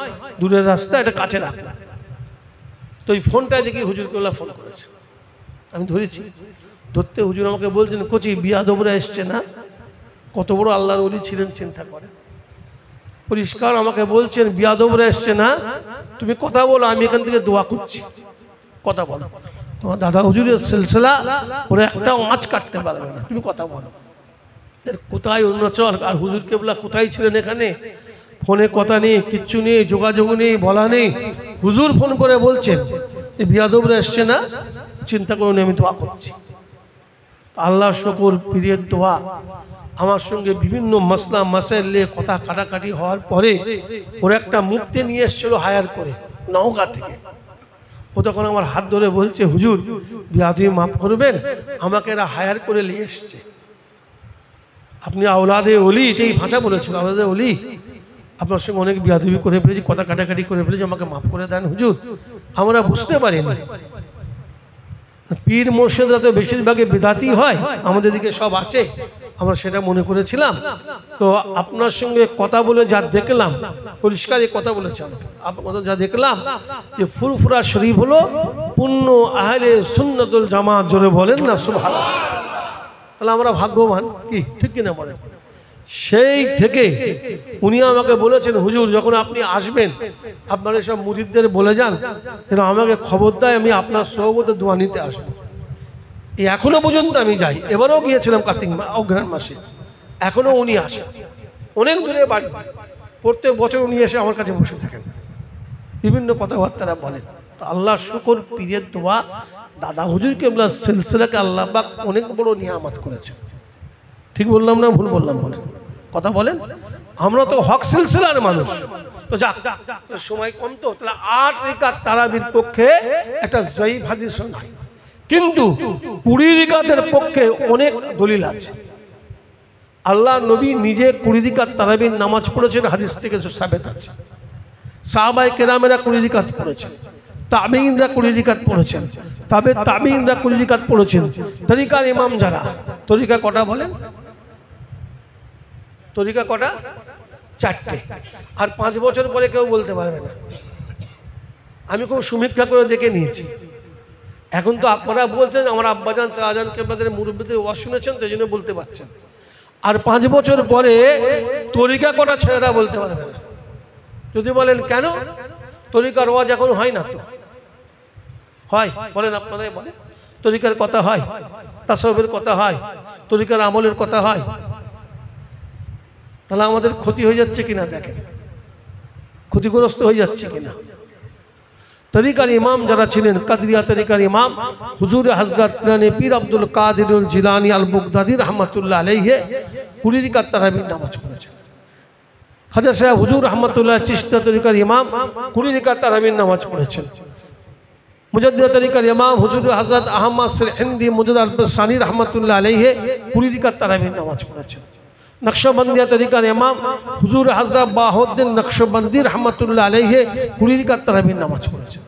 দূরের রাস্তা, এটা কাছে রাখ। তো এই ফোনটায় দেখি হুজুর কেবলা ফোন করেছে, আমি ধরেছি। ধরতে হুজুর আমাকে বলছেন, কোচি বিয়াদবরা এসছে না, কত বড় আল্লাহর ওলি ছিলেন চিন্তা করেন। পরিষ্কার আমাকে বলছেন বিয়াদবরা এসছে না, তুমি কথা বলো, আমি এখান থেকে দোয়া করছি, কথা বলো। তোমার দাদা হুজুরের সিলসিলা, ওরা একটা মাছ কাটতে পারবে না, তুমি কথা বলো। কোথায় অরুণাচল, আর হুজুর কেবলা কোথায় ছিলেন এখানে? ফোনে কথা নেই, কিচ্ছু নেই, যোগাযোগ নেই, বলা নেই। হুজুর ফোন করে বলছেন এই বিয়াদবরা এসছে না, চিন্তা করুন, আমি দোয়া করছি। আল্লাহ শুকর, পীরের দোয়া, আমার সঙ্গে বিভিন্ন মাসলা মাসাইল নিয়ে কথা কাটাকাটি হওয়ার পরে ওর একটা মুফতি নিয়ে এসেছিল হায়ার করে নওগাঁ থেকে। ও তখন আমার হাত ধরে বলছে, হুজুর বিয়াদবি মাফ করবেন, আমাকে এরা হায়ার করে নিয়ে এসছে, আপনি আওলাদে ওলি, এটাই ভাষা বলেছিল, আওলাদে ওলি, আপনার সঙ্গে অনেক বিয়াদবি করে ফেলেছি, কথা কাটাকাটি করে ফেলেছি, আমাকে মাফ করে দেন হুজুর। আমরা বুঝতে পারিনি, পীর মুর্শিদরা তো বেশিরভাগই বিদাতি হয়, আমাদের দিকে সব আছে, আমরা সেটা মনে করেছিলাম। তো আপনার সঙ্গে কথা বলে যা দেখলাম, পরিষ্কার এই কথা বলেছেন, আপনার যা দেখলাম যে ফুরফুরা শরীফ হলো পূর্ণ আহলে সুন্নাতুল জামাত, জোরে বলেন না সুবহানাল্লাহ। তাহলে আমরা ভাগ্যবান, কি ঠিক কিনা বলেন? সেই থেকে উনি আমাকে বলেছেন, হুজুর যখন আপনি আসবেন আপনার এসব মুরিদদের বলে যান যেন আমাকে খবর দেয়, আমি আপনার সোহবতে দোয়া নিতে আসবো। এখনো পর্যন্ত আমি যাই, এবারেও গিয়েছিলাম কার্তিক অগ্রহায়ণ মাসে, এখনো উনি আসেন, অনেক দূরে বাড়ি, প্রত্যেক বছর উনি এসে আমার কাছে বসে থাকেন, বিভিন্ন কথাবার্তারা বলেন। তো আল্লাহ শুকর, পীরের দোয়া, দাদা হুজুর কেবলা সিলসিলাকে আল্লাহ পাক অনেক বড় নিয়ামত করেছে। ঠিক বললাম না ভুল বললাম? বলেন, কথা বলেন। আমরা তো হক সিলসিলার মানুষ, তো যাক সময় কম, তো তাহলে 8 রাকাত তারাবির পক্ষে একটা যায়িফ হাদিস নাই, কিন্তু 20 রাকাতের পক্ষে অনেক দলিল আছে। আল্লাহ নবী নিজে 20 রাকাত তারাবির নামাজ পড়েছেন, হাদিস থেকে সাবেত আছে। সাহাবায়ে কেরামেরা 20 রাকাত পড়েছেন, তাবেঈনরা 20 রাকাত পড়েছেন, তাবেঈনরা 20 রাকাত পড়েছেন। তরিকার ইমাম যারা, তরিকা কটা বলেন? তরিকা কটা? 4টে। আর 5 বছর পরে কেউ বলতে পারবে না। আমি খুব সমীক্ষা করে দেখে নিয়েছি। এখন তো আপনারা বলছেন, আমার আব্বাজান শাহজাহান কেবলাদের মুরব্বিদের ওয়াজ শুনেছেন, তো এই জন্য বলতে পারছেন। আর 5 বছর পরে তরিকা কটা ছেলেরা বলতে পারবে না। যদি বলেন কেন? তরিকার ওয়াজ এখন হয় না তো। হয়? বলেন, আপনারাই বলেন। তরিকার কথা হয়, তাসাউফের কথা হয়, তরিকার আমলের কথা হয়। তাহলে আমাদের ক্ষতি হয়ে যাচ্ছে কিনা দেখেন, ক্ষতিগ্রস্ত হয়ে যাচ্ছে কিনা। তরিকার ইমাম যারা ছিলেন, কাদরিয়া তরিকার ইমাম হুজুর হযরত পীর আব্দুল কাদির জিলানী আল বাগদাদী রাহমাতুল্লাহ আলাইহি 20 রাকাত তারাবির নামাজ পড়েছেন। খাজা সাহেব হুজুর রাহমাতুল্লাহ চিশতিয়া তরিকার ইমাম 20 রাকাত তারাবির নামাজ পড়েছেন। মুজাদ্দিদ তরিকার ইমাম হুজুর হযরত আহমদ সিরহিন্দি মুজাদ্দিদ আল-সানি রাহমাতুল্লাহ আলাইহি 20 রাকাত তারাবির নামাজ পড়েছেন। নকশবন্দিয়া তরিকার ইমাম হুজুর হযরত বাহাউদ্দিন নকশবন্দি রাহমাতুল্লাহ আলাইহি 20 রাকাত তারাবির নামাজ পড়েছেন।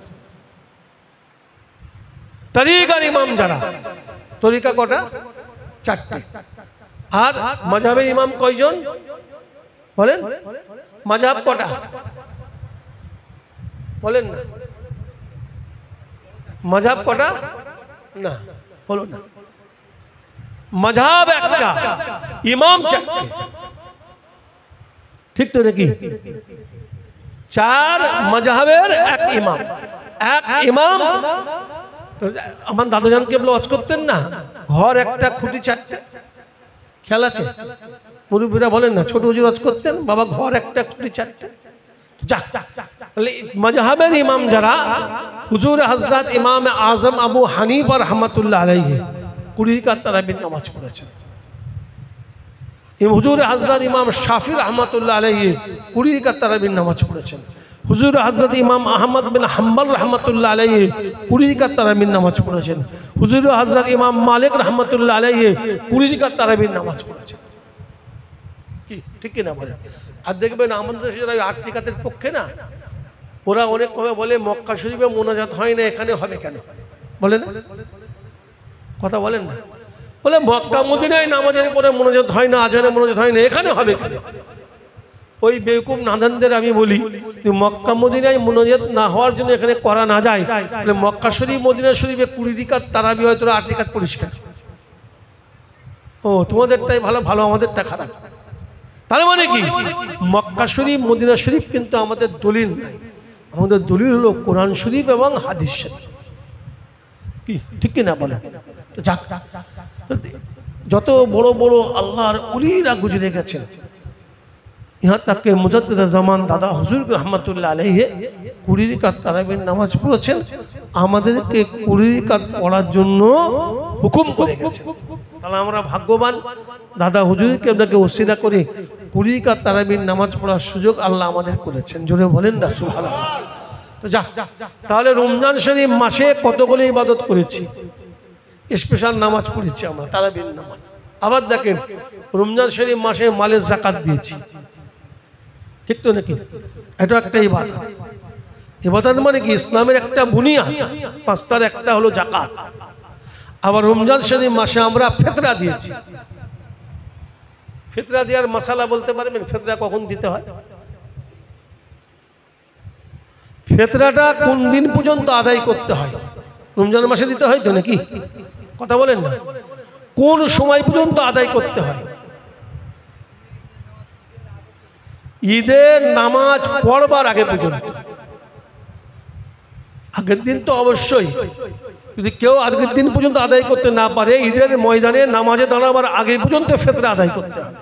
তরিকার ইমাম যারা, তরিকা কটা? 4টে। আর মাযহাবের ইমাম কয়জন বলেন? মাযহাব কটা বলেন না? মাযহাব কটা? না, বলো না। মাযহাব একটা, ইমাম 4টে। ঠিক তো নাকি? 4 মাযহাবের 1 ইমাম। 1 ইমাম। আমার দাদাজান কেবলা ওয়াজ করতেন না, ঘর একটা, খুঁটি 4টে। খেয়াল আছে? মুরব্বীরা বলেন না, ছোট হুজুর ওয়াজ করতেন, বাবা ঘর একটা, খুঁটি 4টে। যাক, তাহলে মাযহাবের ইমাম যারা, হুজুর হযরত ইমাম আযম আবু হানিফা রাহমাতুল্লাহ আলাইহি 20 রাকাত তারাবির নামাজ পড়েছেন। হুজুর হযরত ইমাম শাফি রাহমাতুল্লাহ আলাইহি 20 রাকাত তারাবির নামাজ পড়েছেন। হুজুর হযরত ইমাম আহমদ বিন হাম্বল রাহমাতুল্লাহ আলাইহি 20 রাকাত তারাবির নামাজ পড়েছেন। হুজুর হযরত ইমাম মালিক রাহমাতুল্লাহ আলাইহি 20 রাকাত তারাবির নামাজ পড়েছেন। কি ঠিক কি না বলেন? আর দেখবেন আমাদের দেশে যারা 8 রাকাতের পক্ষে না, ওরা অনেক কমে বলে মক্কা শরীফে মোনাজাত হয় না, এখানে হবে কেন? বলে না? কথা বলেন না? বলে মক্কা মদিনায় নামাজের পরে মোনাজাত হয় না, আজানে মোনাজাত হয় না, এখানে হবে কেন? ওই বেকুব নাদানদের আমি বলি, মক্কা মদিনায় মোনাজাত না হওয়ার জন্য এখানে করা না যায়, তাহলে মক্কা শরীফ মদিনা শরীফে 20 রাকাত তারাবি হয়, তোরা 8 রাকাত পরিষ্কার। ও তোমাদেরটাই ভালো, ভালো আমাদেরটা খারাপ। তার মানে কি? মক্কা শরীফ মদিনা শরীফ কিন্তু আমাদের দলিল নাই, আমাদের দলিল হলো কোরআন শরীফ এবং হাদিস শরীফ। কি ঠিক কি না বলে? তো যাক, যত বড় বড় আল্লাহর ওলিরা গুজরে গেছেন, ইহা তাকে মুজাদ্দিদ জামান দাদা হুজুর রহমাতুল্লাহ আলাইহি 20 রাকাত তারাবির নামাজ পড়েছেন, আমাদেরকে 20 রাকাত পড়ার জন্য হুকুম করে গেছেন। তাহলে আমরা ভাগ্যবান, দাদা হুজুরকে আপনাকে ওসিলা করে 20 রাকাত তারাবির নামাজ পড়ার সুযোগ আল্লাহ আমাদের করেছেন। জোরে বলেন না সুবহানাল্লাহ। তো যাক, তাহলে রমজান শরীফ মাসে কতগুলো ইবাদত করেছি, স্পেশাল নামাজ পড়েছি আমরা, তারাবির নামাজ। আবার দেখেন, রমজান শরীফ মাসে মালের যাকাত দিয়েছি, ঠিক তো নাকি? এটা একটা ইবাদত। ইবাদত মানে কি? ইসলামের একটা বুনিয়াদ, 5টার একটা হলো যাকাত। আবার রমজান শরীফ মাসে আমরা ফিতরা দিয়েছি। ফিতরা দেওয়ার মাসালা বলতে পারবেন? ফিতরা কখন দিতে হয়? ফিতরাটা কোন দিন পর্যন্ত আদায় করতে হয়? রমজান মাসে দিতে হয় তো নাকি? কথা বলেন না? কোন সময় পর্যন্ত আদায় করতে হয়? ঈদের নামাজ পড়বার আগে পর্যন্ত, আগের দিন তো অবশ্যই, যদি কেউ আগের দিন পর্যন্ত আদায় করতে না পারে, ঈদের ময়দানে নামাজে দাঁড়াবার আগে পর্যন্ত ফিতরা আদায় করতে হবে।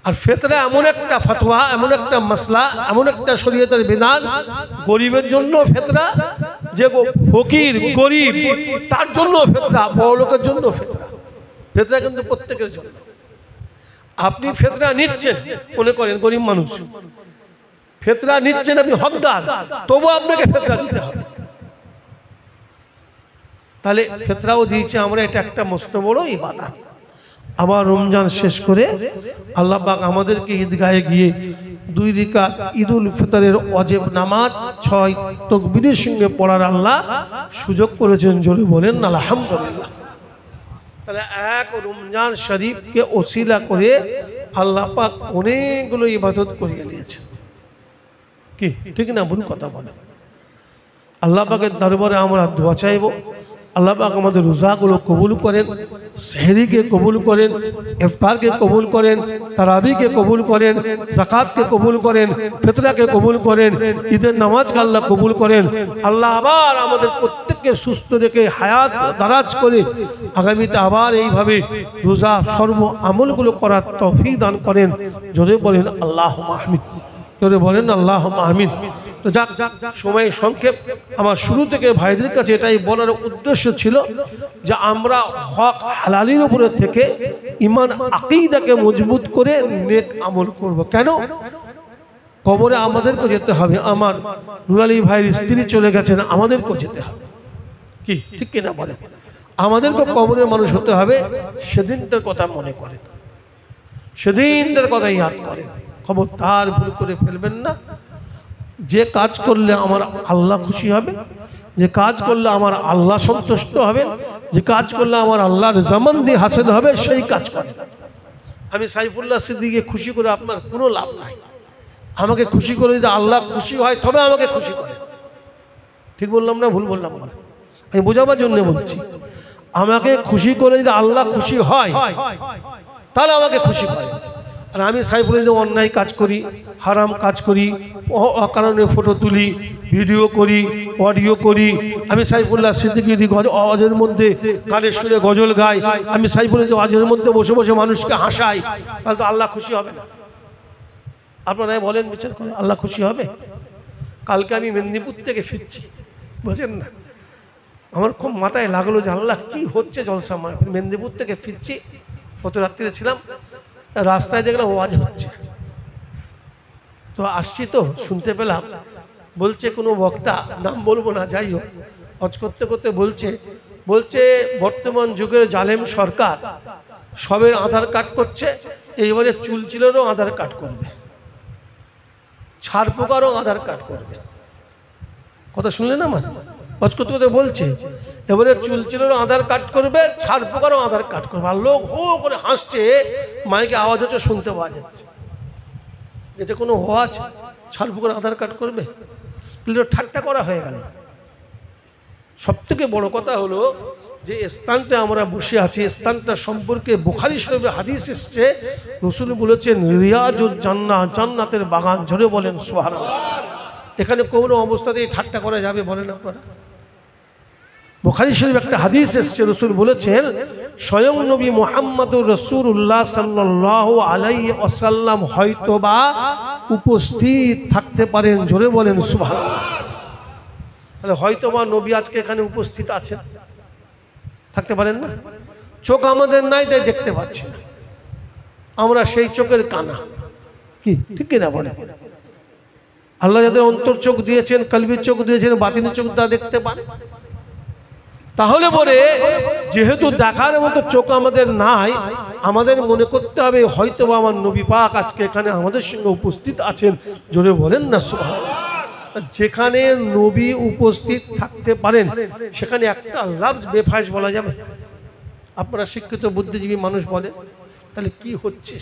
আর ফিতরা এমন একটা ফতোয়া, এমন একটা মাসলা, এমন একটা শরীয়তের বিধান, গরিবের জন্য ফিতরা, যে ফকির গরিব তার জন্য ফিতরা, বড় লোকের জন্য ফিতরা। ফিতরা কিন্তু প্রত্যেকের জন্য। আপনি ফিতরা নিচ্ছেন, মনে করেন গরিব মানুষ ফিতরা নিচ্ছেন, আপনি হকদার, তবু আপনাকে ফিতরা দিতে হবে। তাহলে ফিতরাও দিয়েছে আমরা, এটা একটা মস্ত বড় ইবাদত। আবার রমজান শেষ করে আল্লাহ পাক আমাদেরকে ঈদগাহে গিয়ে 2 রাকাত ঈদুল ফিতরের ওয়াজিব নামাজ 6 তাকবীরের সঙ্গে পড়ার আল্লাহ সুযোগ করেছেন। জোরে বলেন আলহামদুলিল্লাহ। তাহলে এক রমজান শরীফকে ওসিলা করে আল্লাহ পাক অনেকগুলো ইবাদত করিয়ে নিয়েছেন। কি ঠিক না? ভুল কথা বলে। আল্লাহ পাকের দরবারে আমরা দোয়া চাইব, আল্লাহ পাক আমাদের রোজাগুলো কবুল করেন, সেহরিকে কবুল করেন, ইফতারকে কবুল করেন, তারাবিকে কবুল করেন, যাকাতকে কবুল করেন, ফিতরাকে কবুল করেন, ঈদের নামাজকে আল্লাহ কবুল করেন। আল্লাহ আবার আমাদের প্রত্যেককে সুস্থ রেখে হায়াত দারাজ করে আগামীতে আবার এইভাবে রোজা সর্ব আমলগুলো করার তৌফিক দান করেন। জোরে বলেন আল্লাহুম্মা আমিন। জোরে বলেন আল্লাহুম্মা আমিন। তো যাক, সময় সংক্ষেপ। আমার শুরু থেকে ভাইদের কাছে এটাই বলার উদ্দেশ্য ছিল যে আমরা হক হালালির উপরে থেকে ঈমান আকীদাকে মজবুত করে নেক আমল করব। কেন? কবরে আমাদেরকে যেতে হবে। আমার নুর আলী ভাইয়ের স্ত্রী চলে গেছেন, আমাদেরকেও যেতে হবে। কি ঠিক কিনা বলে? আমাদেরকে কবরে মানুষ হতে হবে। সেদিনটার কথা মনে করেন, সেদিনটার কথা ইয়াদ করেন। খবরদার ভুল করে ফেলবেন না। যে কাজ করলে আমার আল্লাহ খুশি হবে, যে কাজ করলে আমার আল্লাহ সন্তুষ্ট হবেন, যে কাজ করলে আমার আল্লাহর রজামন্দি হাসিল হবে, সেই কাজ করেন। আমি সাইফুল্লাহ সিদ্দিককে খুশি করে আপনার কোনো লাভ নাই। আমাকে খুশি করে যদি আল্লাহ খুশি হয় তবে আমাকে খুশি করে। ঠিক বললাম না ভুল বললাম? বলে আমি বোঝাবার জন্য বলছি। আমাকে খুশি করে যদি আল্লাহ খুশি হয় তাহলে আমাকে খুশি করে। আর আমি সাইফুল্লাহ যদি অন্যায় কাজ করি, হারাম কাজ করি, অকারণে ফটো তুলি, ভিডিও করি, অডিও করি, আমি সাইফুল্লাহ সিদ্দিক যদি ওয়াজের মধ্যে কানের সুরে গজল গাই, আমি সাইফুল্লাহ যদি ওয়াজের মধ্যে বসে বসে মানুষকে হাসাই, তাহলে তো আল্লাহ খুশি হবে না। আপনারা বলেন বিচার করে আল্লাহ খুশি হবে? কালকে আমি মেদিনীপুর থেকে ফিরছি, বুঝলেন না, আমার খুব মাথায় লাগলো যে আল্লাহ কি হচ্ছে জলসা মাহফিল। মেদিনীপুর থেকে ফিরছি, গত রাত্রিরে ছিলাম, রাস্তায় দেখলাম ওয়াজ হচ্ছে। তো আসছি, তো শুনতে পেলাম, বলছে কোনো বক্তা, নাম বলবো না, যাই হোক, ওয়াজ করতে করতে বলছে বর্তমান যুগের জালেম সরকার সবের আধার কার্ড করছে, এইবারে চুলচিলেরও আধার কার্ড করবে, ছাড় পোকারও আধার কার্ড করবে। কথা শুনলেন আমার? ওয়াজ করতে করতে বলছে এবারে চুলচিলেরও আধার কার্ড করবে, ছাড় পোকারও আধার কার্ড করবে। আর লোক হো করে হাসছে, মাইকে আওয়াজ হচ্ছে, শুনতে পাওয়া যাচ্ছে। এটা কোনো ওয়াজ? ছাড় পোকার আধার কার্ড করবে? কিন্তু ঠাট্টা করা হয়ে গেল। সব থেকে বড় কথা হলো যে স্থানটা আমরা বসে আছি, স্থানটা সম্পর্কে বুখারী শরীফে হাদিস এসছে, রাসূল বলেছেন রিয়াজুল জান্নাহ, জান্নাতের বাগান। জোরে বলেন সুবহানাল্লাহ। এখানে কোনো অবস্থাতেই ঠাট্টা করা যাবে বলেন আপনারা? বুখারী শরীফে একটা হাদিস এসছে, রাসূল বলেছেন স্বয়ং নবী মুহাম্মদুর রাসূলুল্লাহ সাল্লাল্লাহু আলাইহি ওয়াসাল্লাম হয়তোবা উপস্থিত থাকতে পারেন। জোরে বলেন সুবহানাল্লাহ। তাহলে হয়তোবা নবী আজকে এখানে উপস্থিত আছেন, থাকতে পারেন না। চোখ আমাদের নাই, তাই দেখতে পাচ্ছি না, আমরা সেই চোখের কানা। কি ঠিক কিনা বলে? আল্লাহ যাদের অন্তর চোখ দিয়েছেন, কলবির চোখ দিয়েছেন, বাতিনের চোখ, তা দেখতে পান। তাহলে পরে যেহেতু দেখার মতো চোখ আমাদের নাই, আমাদের মনে করতে হবে হয়তোবা আমার নবী পাক আজকে এখানে আমাদের সঙ্গে উপস্থিত আছেন। জোরে বলেন না সুবহানাল্লাহ। যেখানে নবী উপস্থিত থাকতে পারেন সেখানে একটা লফজ বেফাঁস বলা যাবে? আপনারা শিক্ষিত বুদ্ধিজীবী মানুষ বলেন, তাহলে কি হচ্ছে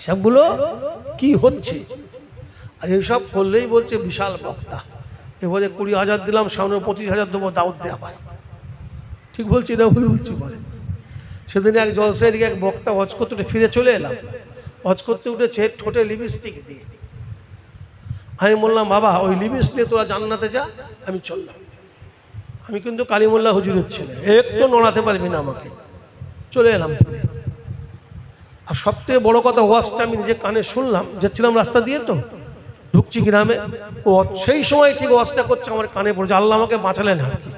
সবগুলো কি হচ্ছে? আর এইসব করলেই বলছে বিশাল বক্তা, এবারে 20,000 দিলাম, সামনে 25,000 দেবো, দাওয়াত দেওয়া পারে। ঠিক বলছি না ভুল বলছি? বলে সেদিন এক জলসায় দিকে এক বক্তা ওয়াজ করতে ফিরে চলে এলাম, হজ করতে উঠেছে ঠোঁটে লিপস্টিক দিয়ে। আমি বললাম বাবা ওই লিপস্টিক দিয়ে তোরা জান্নাতে যা, আমি চললাম। আমি কিন্তু কালিমুল্লাহ হুজুরের ছেলে, একটু নড়াতে পারবি না আমাকে, চলে এলাম। আর সবথেকে বড় কথা, ওয়াজটা আমি নিজে কানে শুনলাম, যাচ্ছিলাম রাস্তা দিয়ে, তো ঢুকছি গ্রামে, ও সেই সময় ঠিক ওয়াজটা করছে, আমার কানে পড়ছে। আল্লাহ আমাকে বাঁচালেন আর কি,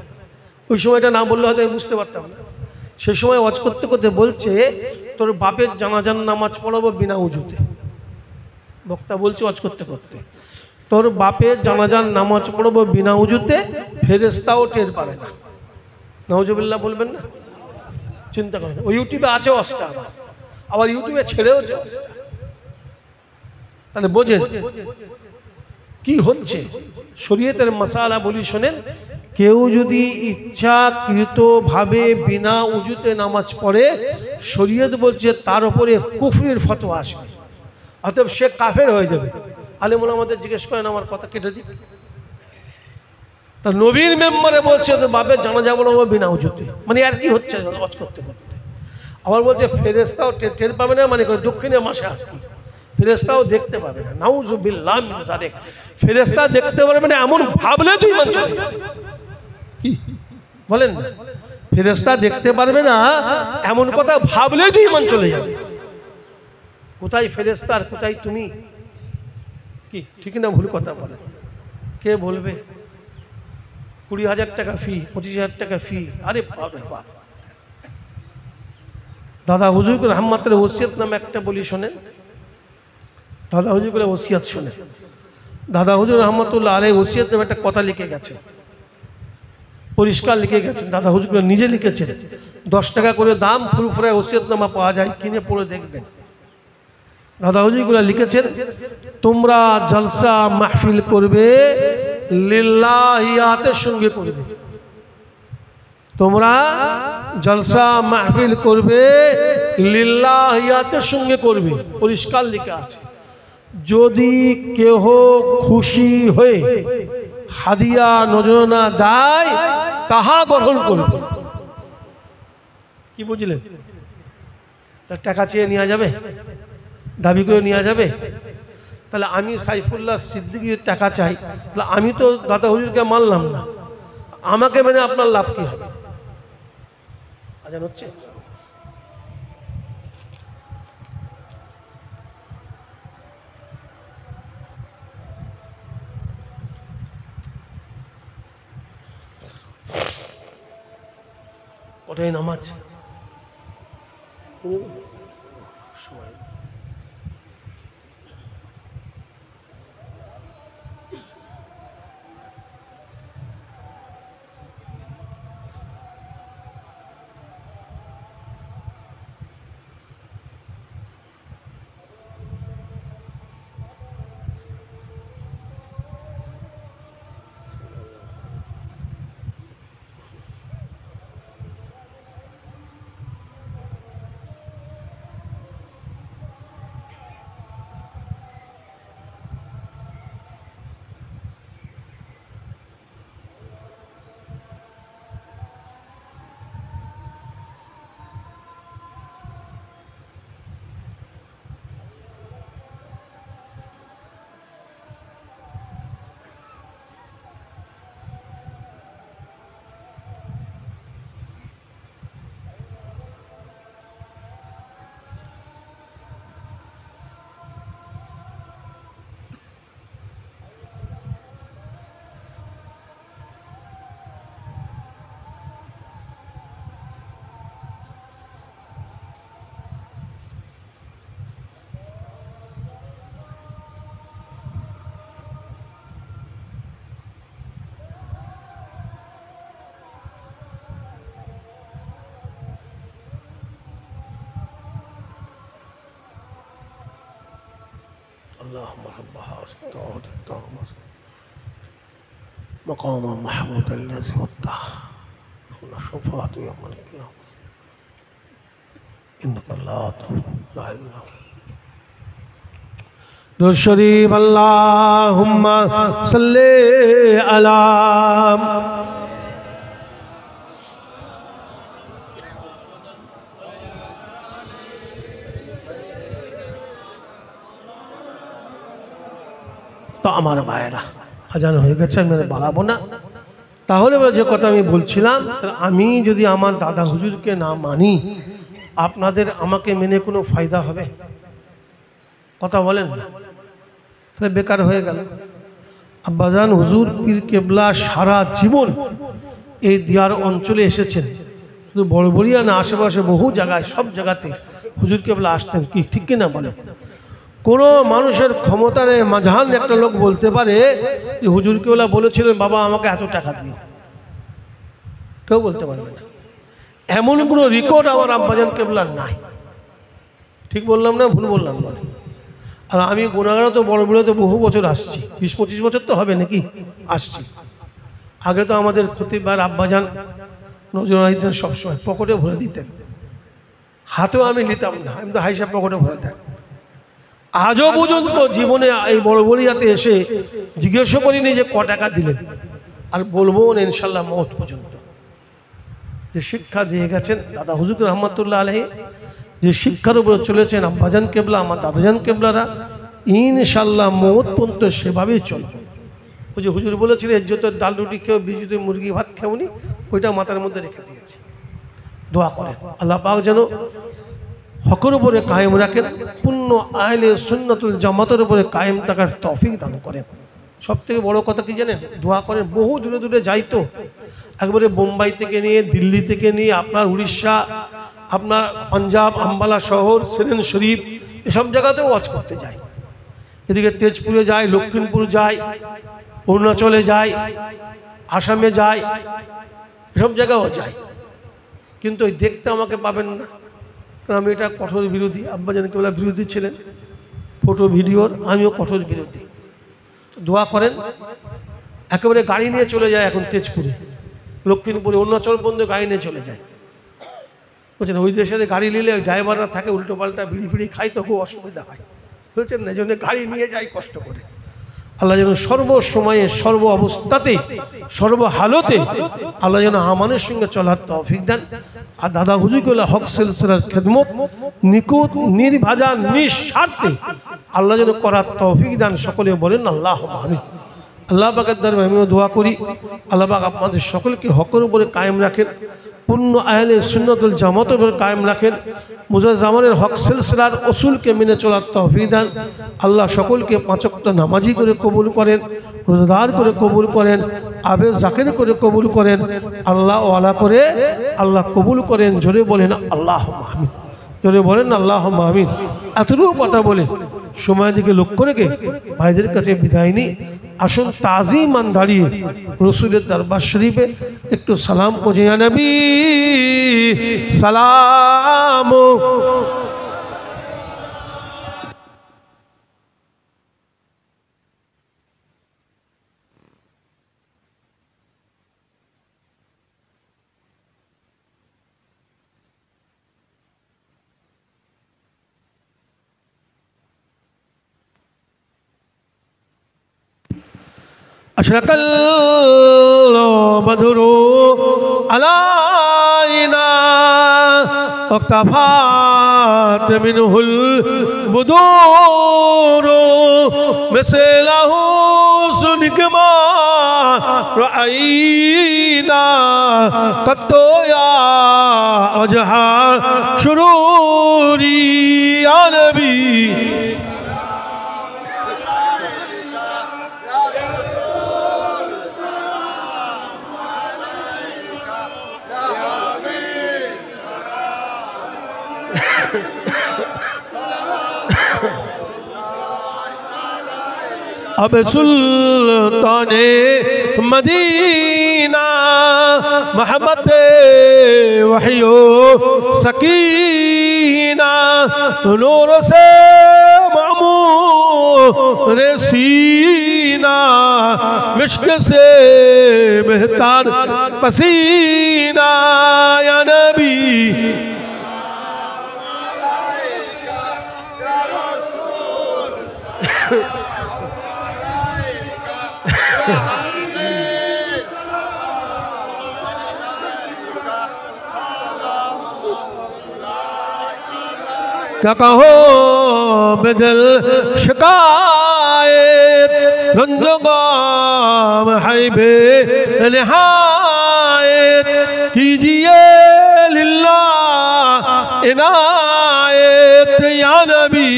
ওই সময়টা না বললে হয়তো আমি বুঝতে পারতাম না। সেই সময় ওয়াজ করতে করতে বলছে তোর বাপের জানাজার নামাজ পড়াবো বিনা উজুতে। বক্তা বলছে ওয়াজ করতে করতে, তোর বাপের জানাজার নামাজ পড়াবো বিনা উজুতে, ফেরেশতাও টের পাবে না। নাউজুবিল্লাহ বলবেন না? চিন্তা করেন, ওই ইউটিউবে আছে ওয়াজটা, আবার ইউটিউবে ছেড়েও ওয়াজটা। তাহলে বোঝেন কি হচ্ছে। শরীয়তের মাসালা বলি শোনেন, কেউ যদি ইচ্ছাকৃতভাবে বিনা উজুতে নামাজ পড়ে, শরীয়ত বলছে তার উপরে কুফরির ফতোয়া আসবে, অতএব সে কাফের হয়ে যাবে। আলেম ওলামাদের জিজ্ঞেস করেন, আমার কথা কেটে দিক। তা নবীর মেম্বারে বলছে তো বাপের জানাজা পড়াবো বিনা উজুতে, মানে আর কি হচ্ছে ওয়াজ করতে করতে। আবার বলছে ফেরেশতাও টের পাবে না, মানে দক্ষিণে মাসে আর কি, ফেরেশতাও দেখতে পাবে না। নাউজুবিল্লাহ মিন যালিক, ফেরেশতা দেখতে পারবে না এমন ভাবলে তুই ঈমান চলে যাবে। কি বলেন না? ফেরেশতা দেখতে পারবে না এমন কথা ভাবলে তুই ঈমান চলে যাবে। কোথায় ফেরেশতা আর কোথায় তুমি? কি ঠিক না ভুল কথা বলে? কে বলবে 20,000 টাকা ফি, 25,000 টাকা ফি? আরে বাপ রে বাপ। দাদা হুজুর রহমতের ওসিয়ত নামে একটা বলি শোনেন, দাদা হুজুরের ওসিয়ত শুনে। দাদা হুজুর রহমতুল্লাহ আলাইহি ওসিয়ত নামে একটা কথা লিখে গেছেন, পরিষ্কার লিখে গেছেন। দাদা হুজুর নিজে লিখেছেন, 10 টাকা করে দাম, ফুরফুরায় ওসিয়তনামা পাওয়া যায়, কিনে পড়ে দেখবেন। দাদা হুজুরগুলো লিখেছেন, তোমরা জলসা মাহফিল করবে লিল্লাহিয়াতের সঙ্গে করবে। তোমরা জলসা মাহফিল করবে লিল্লাহিয়াতের সঙ্গে করবে, পরিষ্কার লেখা আছে। যদি কেহ খুশি হয়ে হাদিয়া নজরানা দেয় তাহা গ্রহণ করবে। কি বুঝলেন? তার টাকা চেয়ে নেওয়া যাবে, দাবি করে নেওয়া যাবে? তাহলে আমি সাইফুল্লাহ সিদ্দিকীর টাকা চাই, তাহলে আমি তো দাদা হুজুরকে মানলাম না, আমাকে মেনে আপনার লাভ কি হবে? আজান হচ্ছে। ওটাই নামাজ সময়। اللهم رب هذه الدعوة التامة مقام محمود الذي وضعه من الشفاعة يوم القيامة إنك لا تضل إلا درود شريف اللهم صل على তো আমার ভাইয়েরা, আজান হয়ে গেছে, আমি বাড়াবো না। তাহলে যে কথা আমি বলছিলাম, আমি যদি আমার দাদা হুজুরকে না মানি, আপনাদের আমাকে মেনে কোনো ফায়দা হবে? কথা বলেন না, তাহলে বেকার হয়ে গেল। আব্বাজান হুজুর পীর কেবলা সারা জীবন এই দিয়ার অঞ্চলে এসেছেন, শুধু বড়বড়িয়া না, আশেপাশে বহু জায়গায়, সব জায়গাতে হুজুর কেবলা আসতেন। কি ঠিক কিনা বলে? কোনো মানুষের ক্ষমতার মাঝান একটা লোক বলতে পারে যে হুজুর কেবলা বলেছিলেন বাবা আমাকে এত টাকা দিও? কেউ বলতে পারবে না। এমন কোনো রেকর্ড আমার আব্বাজান কেবলার নাই। ঠিক বললাম না ভুল বললাম? বলে। আর আমি গুনাগারা তো বড়বড়িয়াতে বহু বছর আসছি, 20-25 বছর তো হবে নাকি আসছি। আগে তো আমাদের খতিবার আব্বাজান নজরুল দিতেন, সবসময় পকেটে ভরে দিতেন, হাতেও আমি নিতাম না, আমি তো হাইসা পকেটে ভরে দেন। আজও পর্যন্ত জীবনে এই বড়বড়িয়াতে এসে জিজ্ঞেস করিনি যে ক টাকা দিলেন, আর বলবো না ইনশাল্লাহ মওত পর্যন্ত। যে শিক্ষা দিয়ে গেছেন দাদা হুজুর রহমতুল্লাহ আলাইহি, যে শিক্ষার উপরে চলেছেন আব্বাজান কেবলা, আমার দাদাজান কেবলারা, ইনশাল্লাহ মওত পর্যন্ত সেভাবেই চলবে। ওই যে হুজুর বলেছিলেন ইজ্জতের ডাল রুটি খেয়েও বিজুতে মুরগি ভাত খেউনি, ওইটা মাথার মধ্যে রেখে দিয়েছি। দোয়া করেন আল্লাহ পাক যেন হকের উপরে কায়েম রাখেন, পূর্ণ আহলে সুন্নাতুল জামাতের উপরে কায়েম থাকার তৌফিক দান করেন। সব থেকে বড় কথা কি জানেন? দোয়া করেন। বহু দূরে দূরে যাইতো, একবারে বোম্বাই থেকে নিয়ে, দিল্লি থেকে নিয়ে, আপনার উড়িষ্যা, আপনার পাঞ্জাব, আম্বালা শহর, সেরেন শরীফ, এসব জায়গাতেও ওয়াজ করতে যায়। এদিকে তেজপুরে যায়, লক্ষ্মীমপুর যায়, অরুণাচলে যায়, আসামে যায়, এসব জায়গাও যায়। কিন্তু ওই দেখতে আমাকে পাবেন না, কারণ আমি এটা কঠোর বিরোধী। আব্বাজান কেবলা বিরোধী ছিলেন ফটো ভিডিওর, আমিও কঠোর বিরোধী। দোয়া করেন। একেবারে গাড়ি নিয়ে চলে যায় এখন তেজপুরে, লক্ষ্মীমপুরে, অরুণাচল পর্যন্ত গাড়ি নিয়ে চলে যায়। বুঝছেন, ওই দেশের গাড়ি নিলে ওই ড্রাইভাররা থাকে উল্টো পাল্টা, বিড়ি ফিড়ি খাই, তো খুব অসুবিধা হয়। বুঝছেন না, এই জন্য গাড়ি নিয়ে যাই কষ্ট করে। আল্লাহ যেন সর্বসময়ে, সর্ব অবস্থাতে, সর্বহালতে আল্লাহ যেন আমানের সঙ্গে চলার তৌফিক দেন। আর দাদা হুজুর কেবলা হক সিলসিলার খেদমত নিকুত নির্ভাজা নিঃস্বার্থে আল্লাহ যেন করার তৌফিক দেন। সকলে বলেন আল্লাহুম্মা আমিন। আল্লাহ পাকের দরবারে আমিও দোয়া করি, আল্লাহ পাক আপনাদের সকলকে হকের উপরে কায়েম রাখেন, পূর্ণ আহলে সুন্নাতুল জামাতের উপরে কায়েম রাখেন, মুজাজ্জামানের হক সিলসিলার উসুলকে মেনে চলার তৌফিক দেন। আল্লাহ সকলকে 5 ওয়াক্ত নামাজি করে কবুল করেন, রোজাদার করে কবুল করেন, আবে জাকির করে কবুল করেন, আল্লাহ ওয়ালা করে আল্লাহ কবুল করেন। জোরে বলেন আল্লাহুম্মা আমিন, জোরে বলেন আল্লাহুম্মা আমিন। এতটুকু কথা বলে সময় দিকে লক্ষ্য রেখে ভাইদের কাছে বিদায় নিই। আসুন তাজিমান দাঁড়িয়ে রসুলের দরবার শরীফে একটু সালাম পৌঁছে ইয়া নবী সালাম। أشرق البدر علينا واقتفت منه البدور مثله سنك ما رأينا قط يا وجه شروري يا نبي अब सुल्ताने मदीना मोहम्मद वहियो सकीना नूर से मामूर सीना मिश्क से बेहतर पसीना या नबी क्या कहो बेदिल शिकायत रंजगाम है बे निहायत कीजिए लिल्लाह इनायत या नबी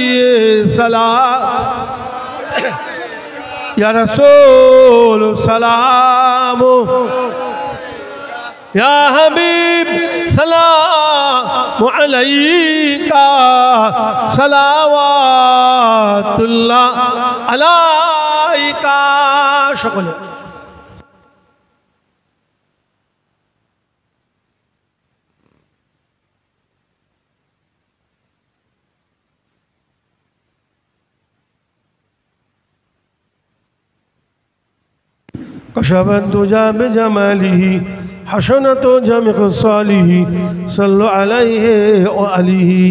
सलाम या रसूल सलाम या हबीब सलाम अलैका सलावातुल्लाह अलैका সকলে कशबत दुजा बिजमालिही हसनत जमिक सालिही सल्लु अलैहि व आलिही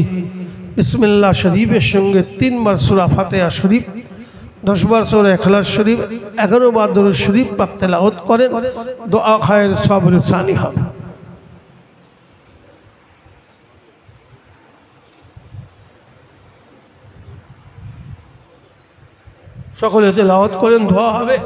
बिस्मिल्लाह शरीफের সঙ্গে 3 বার সূরা ফাতিহা শরীফ 10 বার সূরা ইখলাস শরীফ 11 বার দরুদ শরীফ পাক তেলাওয়াত করেন দোয়া খায়ের সবর সানি হবে সকলে তেলাওয়াত করেন দোয়া হবে